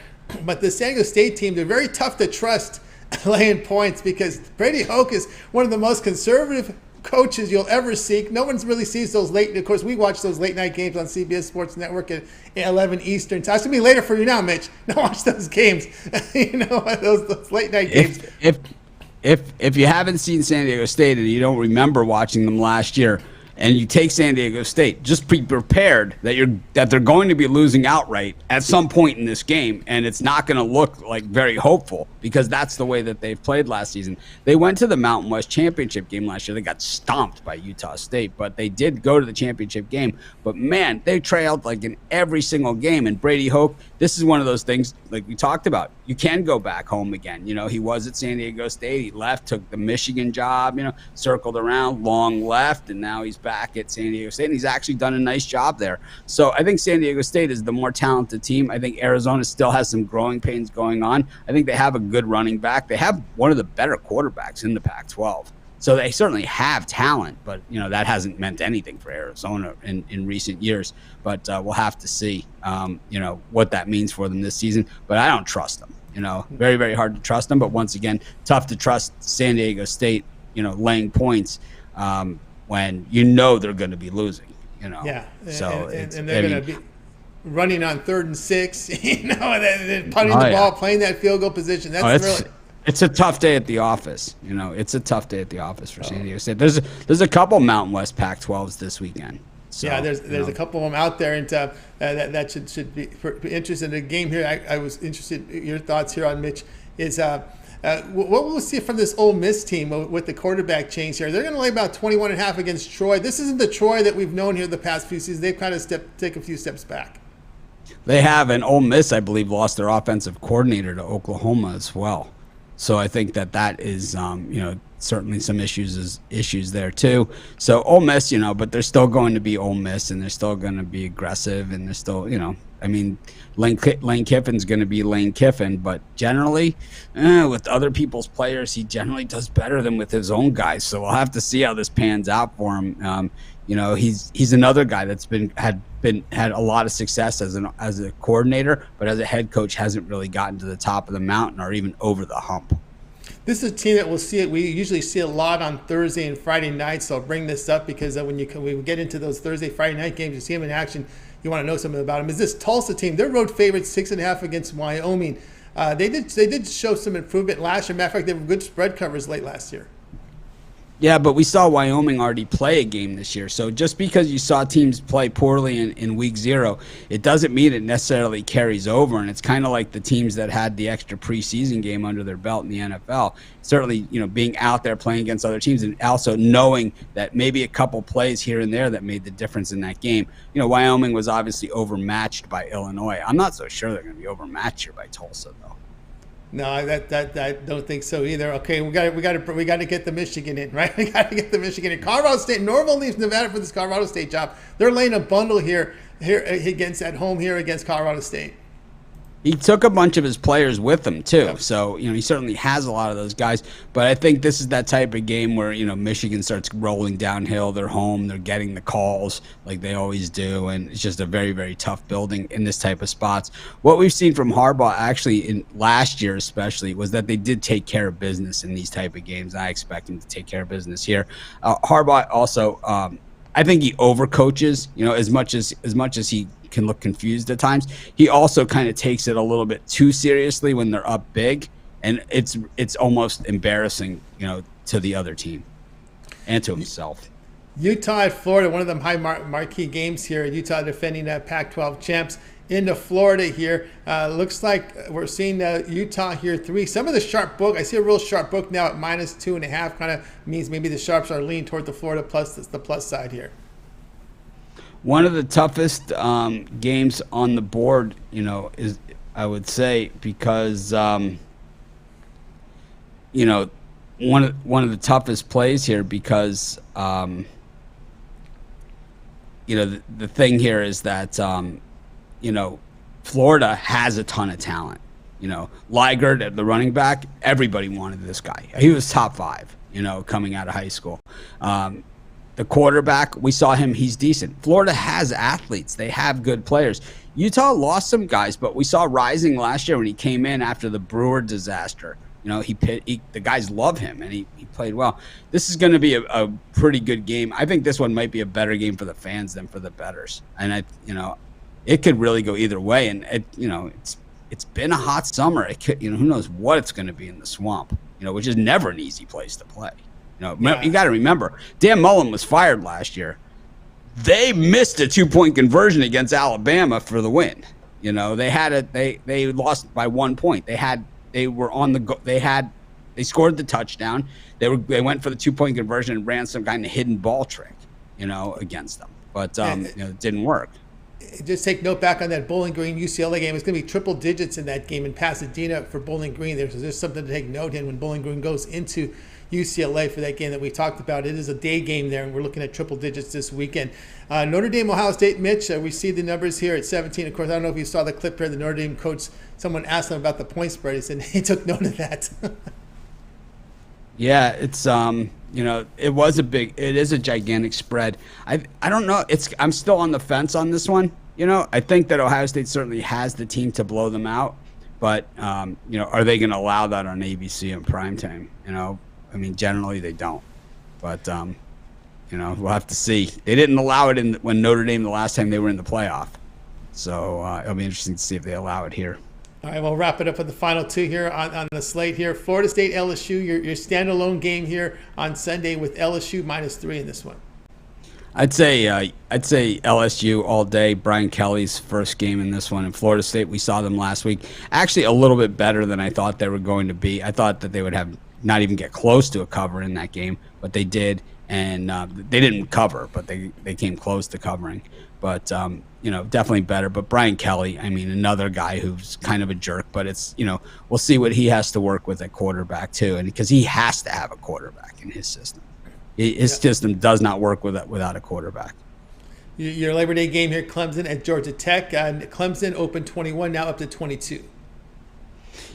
But the San Diego State team, they're very tough to trust laying points because Brady Hoke is one of the most conservative coaches you'll ever see. No one really sees those late. Of course, we watch those late night games on CBS Sports Network at 11 Eastern. So it's gonna be later for you now, Mitch. Don't watch those games. Those late night games. If you haven't seen San Diego State and you don't remember watching them last year, and you take San Diego State, just be prepared that they're going to be losing outright at some point in this game, and it's not going to look like very hopeful because that's the way that they've played last season. They went to the Mountain West Championship game last year. They got stomped by Utah State, but they did go to the championship game. But, man, they trailed like in every single game. And Brady Hoke, this is one of those things like we talked about. You can go back home again. He was at San Diego State. He left, took the Michigan job, circled around, long left, and now he's back at San Diego State. And he's actually done a nice job there. So I think San Diego State is the more talented team. I think Arizona still has some growing pains going on. I think they have a good running back. They have one of the better quarterbacks in the Pac-12. So they certainly have talent, but, that hasn't meant anything for Arizona in recent years. But we'll have to see, what that means for them this season. But I don't trust them. Very, very hard to trust them. But once again, tough to trust San Diego State, laying points when they're going to be losing. Yeah, so and they're going to be running on 3rd and 6, and then punting the ball, playing that field goal position. It's a tough day at the office. It's a tough day at the office for San Diego State. There's a couple Mountain West Pac-12s this weekend. So, yeah, there's a couple of them out there, and that should be interested in the game here. I was interested in your thoughts here on Mitch. Is what we'll see from this Ole Miss team with the quarterback change here. They're going to lay about 21.5 against Troy. This isn't the Troy that we've known here the past few seasons. They've kind of take a few steps back. They have, and Ole Miss, I believe, lost their offensive coordinator to Oklahoma as well. So I think that is, certainly some issues there too. So Ole Miss, but they're still going to be Ole Miss, and they're still going to be aggressive, and they're still, Lane Kiffin's going to be Lane Kiffin, but generally, with other people's players, he generally does better than with his own guys. So we'll have to see how this pans out for him. He's another guy that's had a lot of success as a coordinator, but as a head coach hasn't really gotten to the top of the mountain or even over the hump. This is a team that we'll see it. We usually see a lot on Thursday and Friday nights, so I'll bring this up because when we get into those Thursday, Friday night games, you see them in action, you want to know something about them. Is this Tulsa team? They're road favorites, 6.5 against Wyoming. They did show some improvement last year. Matter of fact, they were good spread covers late last year. Yeah, but we saw Wyoming already play a game this year. So just because you saw teams play poorly in week 0, it doesn't mean it necessarily carries over. And it's kind of like the teams that had the extra preseason game under their belt in the NFL. Certainly, being out there playing against other teams and also knowing that maybe a couple plays here and there that made the difference in that game. Wyoming was obviously overmatched by Illinois. I'm not so sure they're going to be overmatched here by Tulsa, though. No, I don't think so either. Okay, we got to get the Michigan in, right? We got to get the Michigan in. Colorado State, Norville leaves Nevada for this Colorado State job. They're laying a bundle here at home against Colorado State. He took a bunch of his players with him too, yep. So he certainly has a lot of those guys. But I think this is that type of game where Michigan starts rolling downhill. They're home. They're getting the calls like they always do, and it's just a very, very tough building in this type of spots. What we've seen from Harbaugh actually in last year, especially, was that they did take care of business in these type of games. I expect him to take care of business here. Harbaugh also, I think he overcoaches. As much as he can look confused at times, he also kind of takes it a little bit too seriously when they're up big, and it's almost embarrassing, to the other team and to himself. Utah at Florida, one of them high marquee games here. Utah defending Pac-12 champs into Florida here. Looks like we're seeing Utah here 3. Some of the sharp book, I see a real sharp book now at -2.5. Kind of means maybe the sharps are leaning toward the Florida plus. That's the plus side here. One of the toughest games on the board, is, I would say, because one of the toughest plays here because the thing here is that Florida has a ton of talent. Liegert at the running back, everybody wanted this guy. He was top 5, coming out of high school. The quarterback, we saw him. He's decent. Florida has athletes. They have good players. Utah lost some guys, but we saw Rising last year when he came in after the Brewer disaster. The guys love him, and he played well. This is going to be a pretty good game. I think this one might be a better game for the fans than for the bettors. And it could really go either way. And it's been a hot summer. It could, who knows what it's going to be in the Swamp. Which is never an easy place to play. You got to remember, Dan Mullen was fired last year. They missed a 2-point conversion against Alabama for the win. They lost by 1 point. They scored the touchdown. They went for the 2-point conversion and ran some kind of hidden ball trick, against them. But it didn't work. Just take note back on that Bowling Green UCLA game. It's going to be triple digits in that game in Pasadena for Bowling Green. There's something to take note in when Bowling Green goes into UCLA for that game that we talked about. It is a day game there, and we're looking at triple digits this weekend. Notre Dame, Ohio State, Mitch, we see the numbers here at 17. Of course, I don't know if you saw the clip here. The Notre Dame coach, someone asked him about the point spread. He said he took note of that. Yeah, it's it is a gigantic spread. I don't know. I'm still on the fence on this one. I think that Ohio State certainly has the team to blow them out, but are they going to allow that on ABC in primetime? Generally they don't, but we'll have to see. They didn't allow it when Notre Dame the last time they were in the playoff, so it'll be interesting to see if they allow it here. All right, we'll wrap it up with the final 2 here on the slate here. Florida State, LSU, your standalone game here on Sunday with LSU -3 in this one. I'd say LSU all day. Brian Kelly's first game in this one. In Florida State, we saw them last week. Actually, a little bit better than I thought they were going to be. I thought that they would have not even get close to a cover in that game, but they did, and they didn't cover, but they came close to covering. But definitely better. But Brian Kelly, another guy who's kind of a jerk, but it's we'll see what he has to work with at quarterback too, and because he has to have a quarterback in his system. His system does not work without a quarterback. Your Labor Day game here, Clemson at Georgia Tech. Clemson opened 21, now up to 22.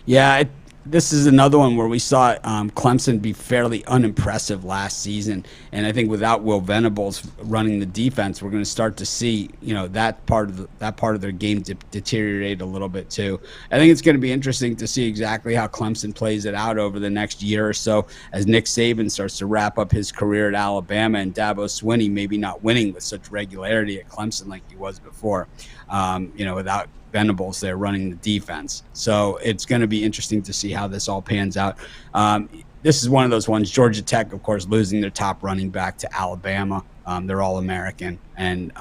Yeah, this is another one where we saw Clemson be fairly unimpressive last season, and I think without Will Venables running the defense, we're going to start to see that part of their game deteriorate a little bit too. I think it's going to be interesting to see exactly how Clemson plays it out over the next year or so as Nick Saban starts to wrap up his career at Alabama and Dabo Swinney maybe not winning with such regularity at Clemson like he was before. Without Venables there running the defense. So it's going to be interesting to see how this all pans out. this is one of those ones. Georgia Tech, of course, losing their top running back to Alabama. They're all American, and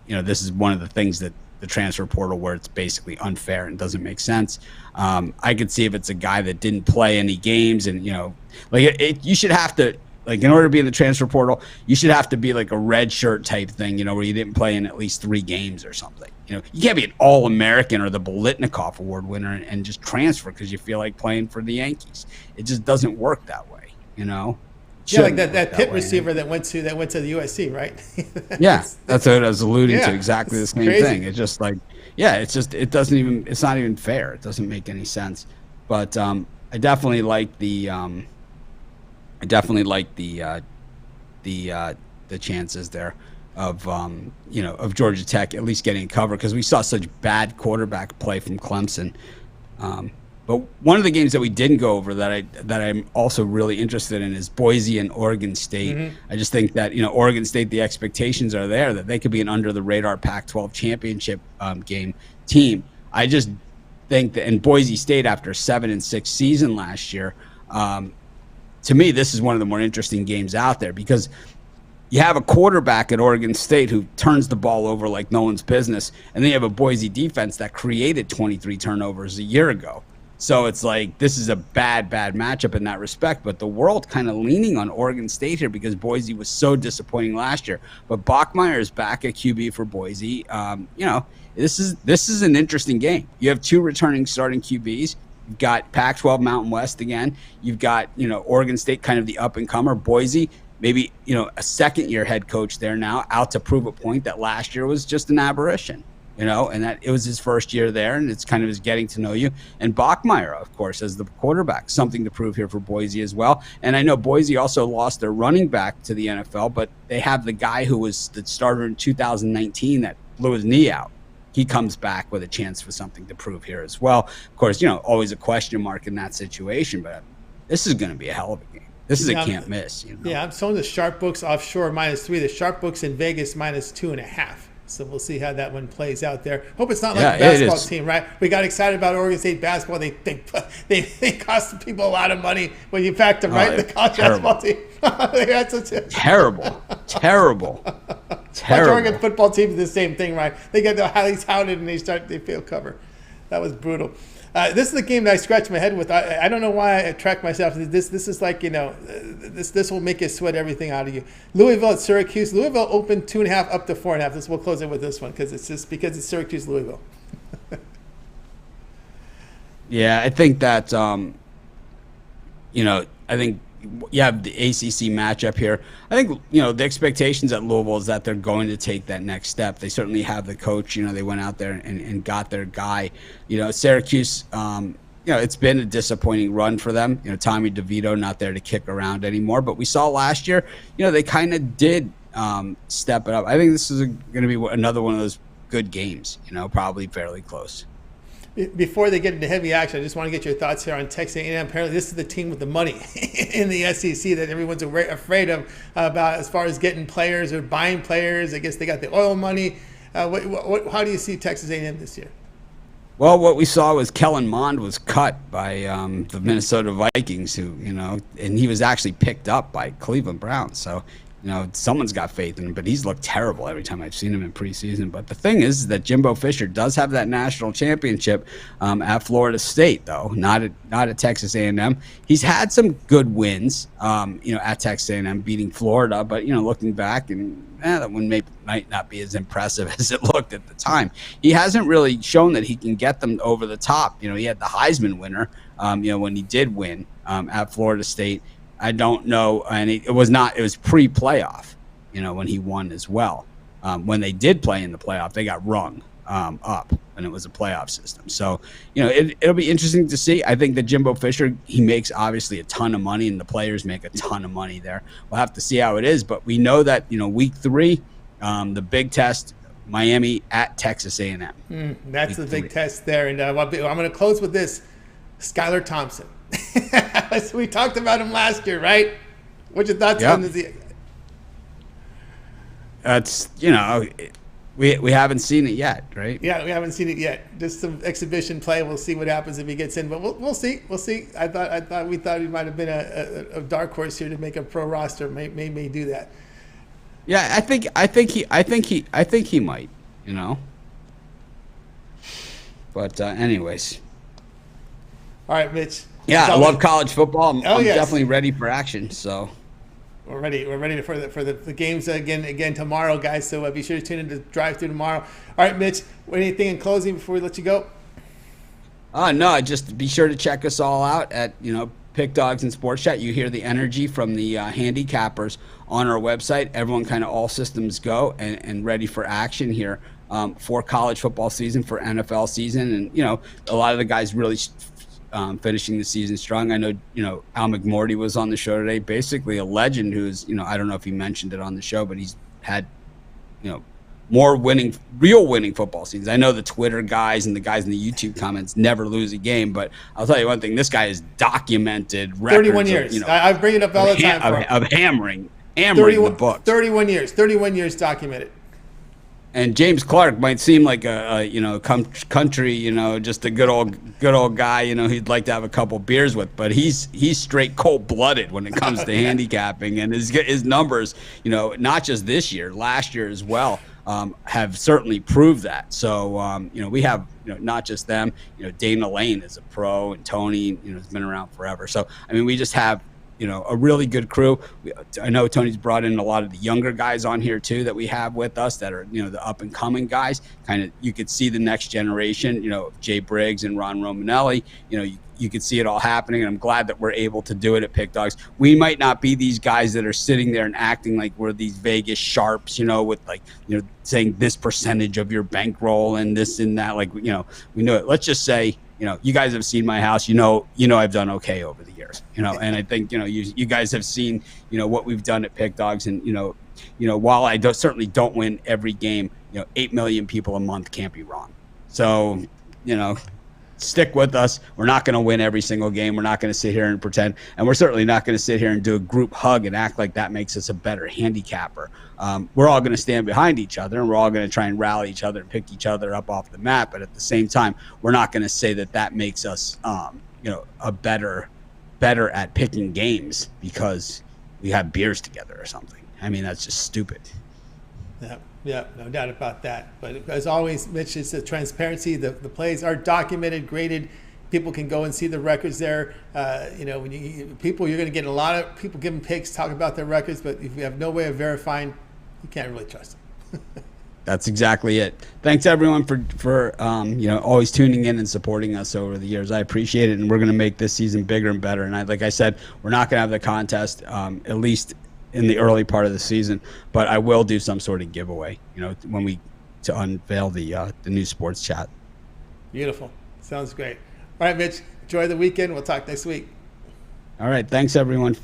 this is one of the things that the transfer portal where it's basically unfair and doesn't make sense. I could see if it's a guy that didn't play any games, and you should have to, like, in order to be in the transfer portal, you should have to be like a red shirt type thing, where you didn't play in at least 3 games or something. You can't be an All-American or the Bolitnikoff Award winner and just transfer because you feel like playing for the Yankees. It just doesn't work that way, Yeah, like that Pitt receiver that went to the USC, right? Yeah, that's what I was alluding to. Yeah, Exactly the same crazy. thing. It's just like, it's not even fair. It doesn't make any sense. But I definitely like the chances there of Georgia Tech at least getting covered, because we saw such bad quarterback play from Clemson. But one of the games that we didn't go over that I'm also really interested in is Boise and Oregon State. Mm-hmm. I just think that Oregon State, the expectations are there that they could be an under the radar Pac-12 championship game team. I just think that, and Boise State after a 7-6 season last year, to me this is one of the more interesting games out there, because you have a quarterback at Oregon State who turns the ball over like no one's business, and then you have a Boise defense that created 23 turnovers a year ago. So it's like, this is a bad matchup in that respect, but the world kind of leaning on Oregon State here because Boise was so disappointing last year. But Bachmeier is back at QB for Boise. This is an interesting game. You have 2 returning starting QBs. You've got Pac-12 Mountain West again. You've got, Oregon State, kind of the up-and-comer. Boise, maybe, a second-year head coach there now, out to prove a point that last year was just an aberration. And that it was his first year there, and it's kind of his getting to know you. And Bachmeier, of course, as the quarterback, something to prove here for Boise as well. And I know Boise also lost their running back to the NFL, but they have the guy who was the starter in 2019 that blew his knee out. He comes back with a chance for something to prove here as well. Of course, always a question mark in that situation, but this is going to be a hell of a game. This is a can't miss. Yeah, I'm showing the sharp books offshore -3, the sharp books in Vegas -2.5. So we'll see how that one plays out there. Hope it's not like a basketball team, right? We got excited about Oregon State basketball. They cost people a lot of money when you fact them, right? The college basketball team. Terrible. Oregon football team is the same thing, right? They get highly touted and they fail cover. That was brutal. This is the game that I scratch my head with. I don't know why I track myself. This is like, this will make you sweat everything out of you. Louisville at Syracuse. Louisville opened 2.5 up to 4.5. We'll close it with this one because it's Syracuse Louisville. Yeah, I think that I think you have the ACC matchup here. I think, the expectations at Louisville is that they're going to take that next step. They certainly have the coach. They went out there and got their guy. Syracuse, it's been a disappointing run for them. Tommy DeVito not there to kick around anymore. But we saw last year, they kind of did step it up. I think this is going to be another one of those good games, probably fairly close. Before they get into heavy action, I just want to get your thoughts here on Texas A&M. Apparently, this is the team with the money in the SEC that everyone's afraid of about as far as getting players or buying players. I guess they got the oil money. How do you see Texas A&M this year? Well, what we saw was Kellen Mond was cut by the Minnesota Vikings, who, and he was actually picked up by Cleveland Browns. So, someone's got faith in him, but he's looked terrible every time I've seen him in preseason. But the thing is that Jimbo Fisher does have that national championship at Florida State, though, not at Texas A&M. He's had some good wins, at Texas A&M, beating Florida. But, looking back, and that one might not be as impressive as it looked at the time. He hasn't really shown that he can get them over the top. He had the Heisman winner, when he did win at Florida State. I don't know, and it was pre-playoff, when he won as well. When they did play in the playoff, they got rung up, and it was a playoff system. So, it'll be interesting to see. I think that Jimbo Fisher, he makes obviously a ton of money, and the players make a ton of money there. We'll have to see how it is, but we know that, week 3, the big test, Miami at Texas A&M. That's the big test there, and I'm going to close with this. Skylar Thompson. So we talked about him last year, right? What's your thoughts on this? That's, We haven't seen it yet, right? Yeah, we haven't seen it yet. Just some exhibition play. We'll see what happens if he gets in, but we'll see. We'll see. I thought he might have been a dark horse here to make a pro roster. May do that. Yeah, I think he might. You know. But anyways. All right, Mitch. Yeah, I love college football. I'm yes. definitely ready for action. So. We're ready. We're ready for the games again tomorrow, guys. So be sure to tune in to Drive Through tomorrow. All right, Mitch. Anything in closing before we let you go? No. Just be sure to check us all out at Pick Dogs and Sports Chat. You hear the energy from the handicappers on our website. Everyone kind of all systems go and ready for action here for college football season, for NFL season, and a lot of the guys really. Finishing the season strong. I know, Al McMordie was on the show today, basically a legend who's, I don't know if he mentioned it on the show, but he's had, more real winning football seasons. I know the Twitter guys and the guys in the YouTube comments never lose a game, but I'll tell you one thing, this guy has documented records 31 years. I bring it up all the time. Of hammering the books. 31 years documented. And James Clark might seem like a country, just a good old guy, he'd like to have a couple beers with, but he's straight cold-blooded when it comes to handicapping, and his numbers, not just this year, last year as well, have certainly proved that. So, we have, not just them, Dana Lane is a pro, and Tony, has been around forever. So, we just have, a really good crew. I know Tony's brought in a lot of the younger guys on here too that we have with us that are, the up and coming guys. Kind of, you could see the next generation, Jay Briggs and Ron Romanelli, you could see it all happening. And I'm glad that we're able to do it at Pick Dogs. We might not be these guys that are sitting there and acting like we're these Vegas sharps, with saying this percentage of your bankroll and this and that. Like, we know it. Let's just say, you guys have seen my house, I've done okay over the years, and I think, you guys have seen, what we've done at Pick Dogs, and, while I certainly don't win every game, 8 million people a month can't be wrong. So, stick with us. We're not going to win every single game. We're not going to sit here and pretend, and we're certainly not going to sit here and do a group hug and act like that makes us a better handicapper. We're all going to stand behind each other, and we're all going to try and rally each other and pick each other up off the mat. But at the same time, we're not going to say that makes us, a better at picking games because we have beers together or something. That's just stupid. Yeah, no doubt about that. But as always, Mitch, it's the transparency. The plays are documented, graded. People can go and see the records there. When you're going to get a lot of people giving picks, talk about their records, but if you have no way of verifying, you can't really trust them. That's exactly it. Thanks everyone for always tuning in and supporting us over the years. I appreciate it, and we're going to make this season bigger and better. And like I said, we're not going to have the contest at least in the early part of the season, but I will do some sort of giveaway, when to unveil the new sports chat. Beautiful. Sounds great. All right, Mitch, enjoy the weekend. We'll talk next week. All right. Thanks, everyone.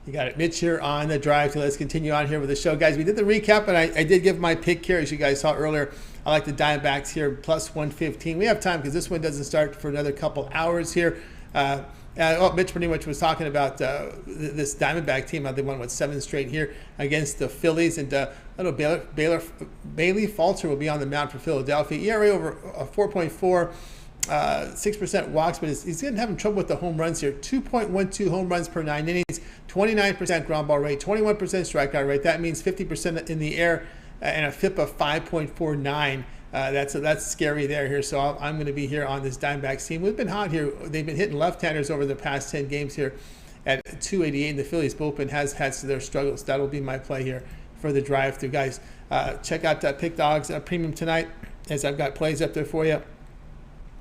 You got it. Mitch here on the drive. So let's continue on here with the show, guys. We did the recap, and I did give my pick here, as you guys saw earlier. I like the Diamondbacks here, plus 115. We have time because this one doesn't start for another couple hours here. Mitch pretty much was talking about this Diamondback team. They won 7 straight here against the Phillies, and Bailey Falter will be on the mound for Philadelphia. ERA over 4.4, 6% walks, but he's having trouble with the home runs here. 2.12 home runs per 9 innings, 29% ground ball rate, 21% strikeout rate. That means 50% in the air, and a FIP of 5.49. That's scary here. So I'm going to be here on this Diamondbacks team. We've been hot here. They've been hitting left-handers over the past 10 games here at 288. And the Phillies bullpen has had their struggles. That'll be my play here for the drive-through, guys. Check out Pick Dogs Premium tonight, as I've got plays up there for you.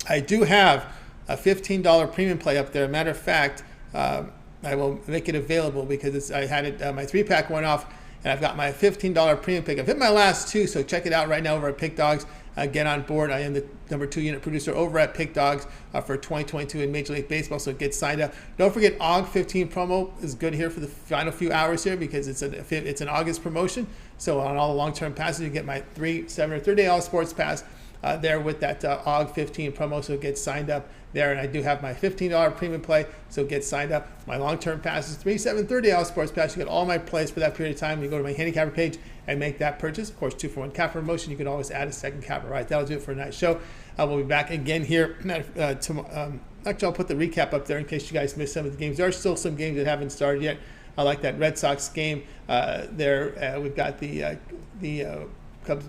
I do have a $15 premium play up there. Matter of fact, I will make it available because I had it. My 3-pack went off, and I've got my $15 premium pick. I've hit my last 2, so check it out right now over at Pick Dogs. Get on board. I am the number 2 unit producer over at Pick Dogs for 2022 in Major League Baseball, so get signed up. Don't forget, AUG15 promo is good here for the final few hours here because it's an August promotion. So on all the long-term passes, you get my 3, 7, or 3-day all sports pass there with that AUG15 promo, so get signed up there. And I do have my $15 premium play, so get signed up. My long-term pass is 3/7/30 All Sports Pass. You get all my plays for that period of time. You go to my handicapper page and make that purchase. Of course, 2-for-1 capper promotion. You can always add a second capper. Right, that'll do it for tonight's show. We'll be back again here tomorrow. Actually, I'll put the recap up there in case you guys missed some of the games. There are still some games that haven't started yet. I like that Red Sox game there. We've got the Cubs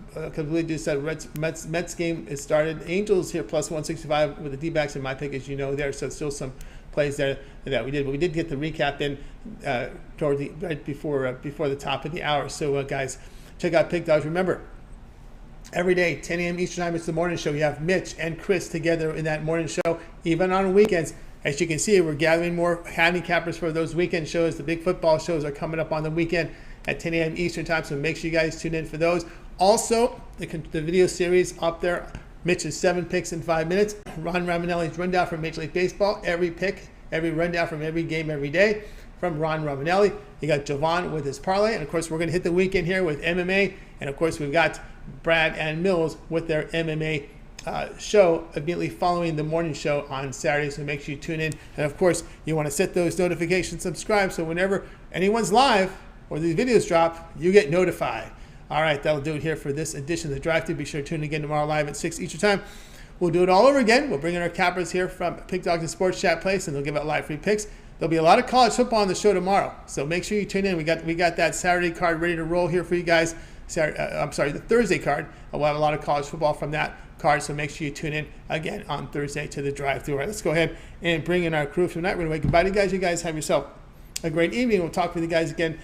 just said Mets game is started. Angels here plus 165 with the D-backs in my pick, as you know there. So still some plays there that we did, but we did get the recap in right before the top of the hour. So guys, check out Pick Dogs. Remember, every day, 10 a.m. Eastern Time, it's the morning show. You have Mitch and Chris together in that morning show, even on weekends. As you can see, we're gathering more handicappers for those weekend shows. The big football shows are coming up on the weekend at 10 a.m. Eastern Time, so make sure you guys tune in for those. Also, the video series up there, Mitch's 7 picks in 5 minutes. Ron Ramanelli's rundown from Major League Baseball. Every pick, every rundown from every game, every day from Ron Ramanelli. You got Jovan with his parlay. And, of course, we're going to hit the weekend here with MMA. And, of course, we've got Brad and Mills with their MMA show immediately following the morning show on Saturday. So make sure you tune in. And, of course, you want to set those notifications, subscribe, so whenever anyone's live or these videos drop, you get notified. All right, that'll do it here for this edition of the Drive Thru. Be sure to tune in again tomorrow live at 6 Eastern Time. We'll do it all over again. We'll bring in our cappers here from Pick Dogs and Sports Chat Place, and they'll give out live free picks. There'll be a lot of college football on the show tomorrow, so make sure you tune in. We got that Saturday card ready to roll here for you guys. The Thursday card. We'll have a lot of college football from that card, so make sure you tune in again on Thursday to the Drive Thru. All right, let's go ahead and bring in our crew for tonight. We're going to wait goodbye to you guys. You guys have yourself a great evening. We'll talk with you guys again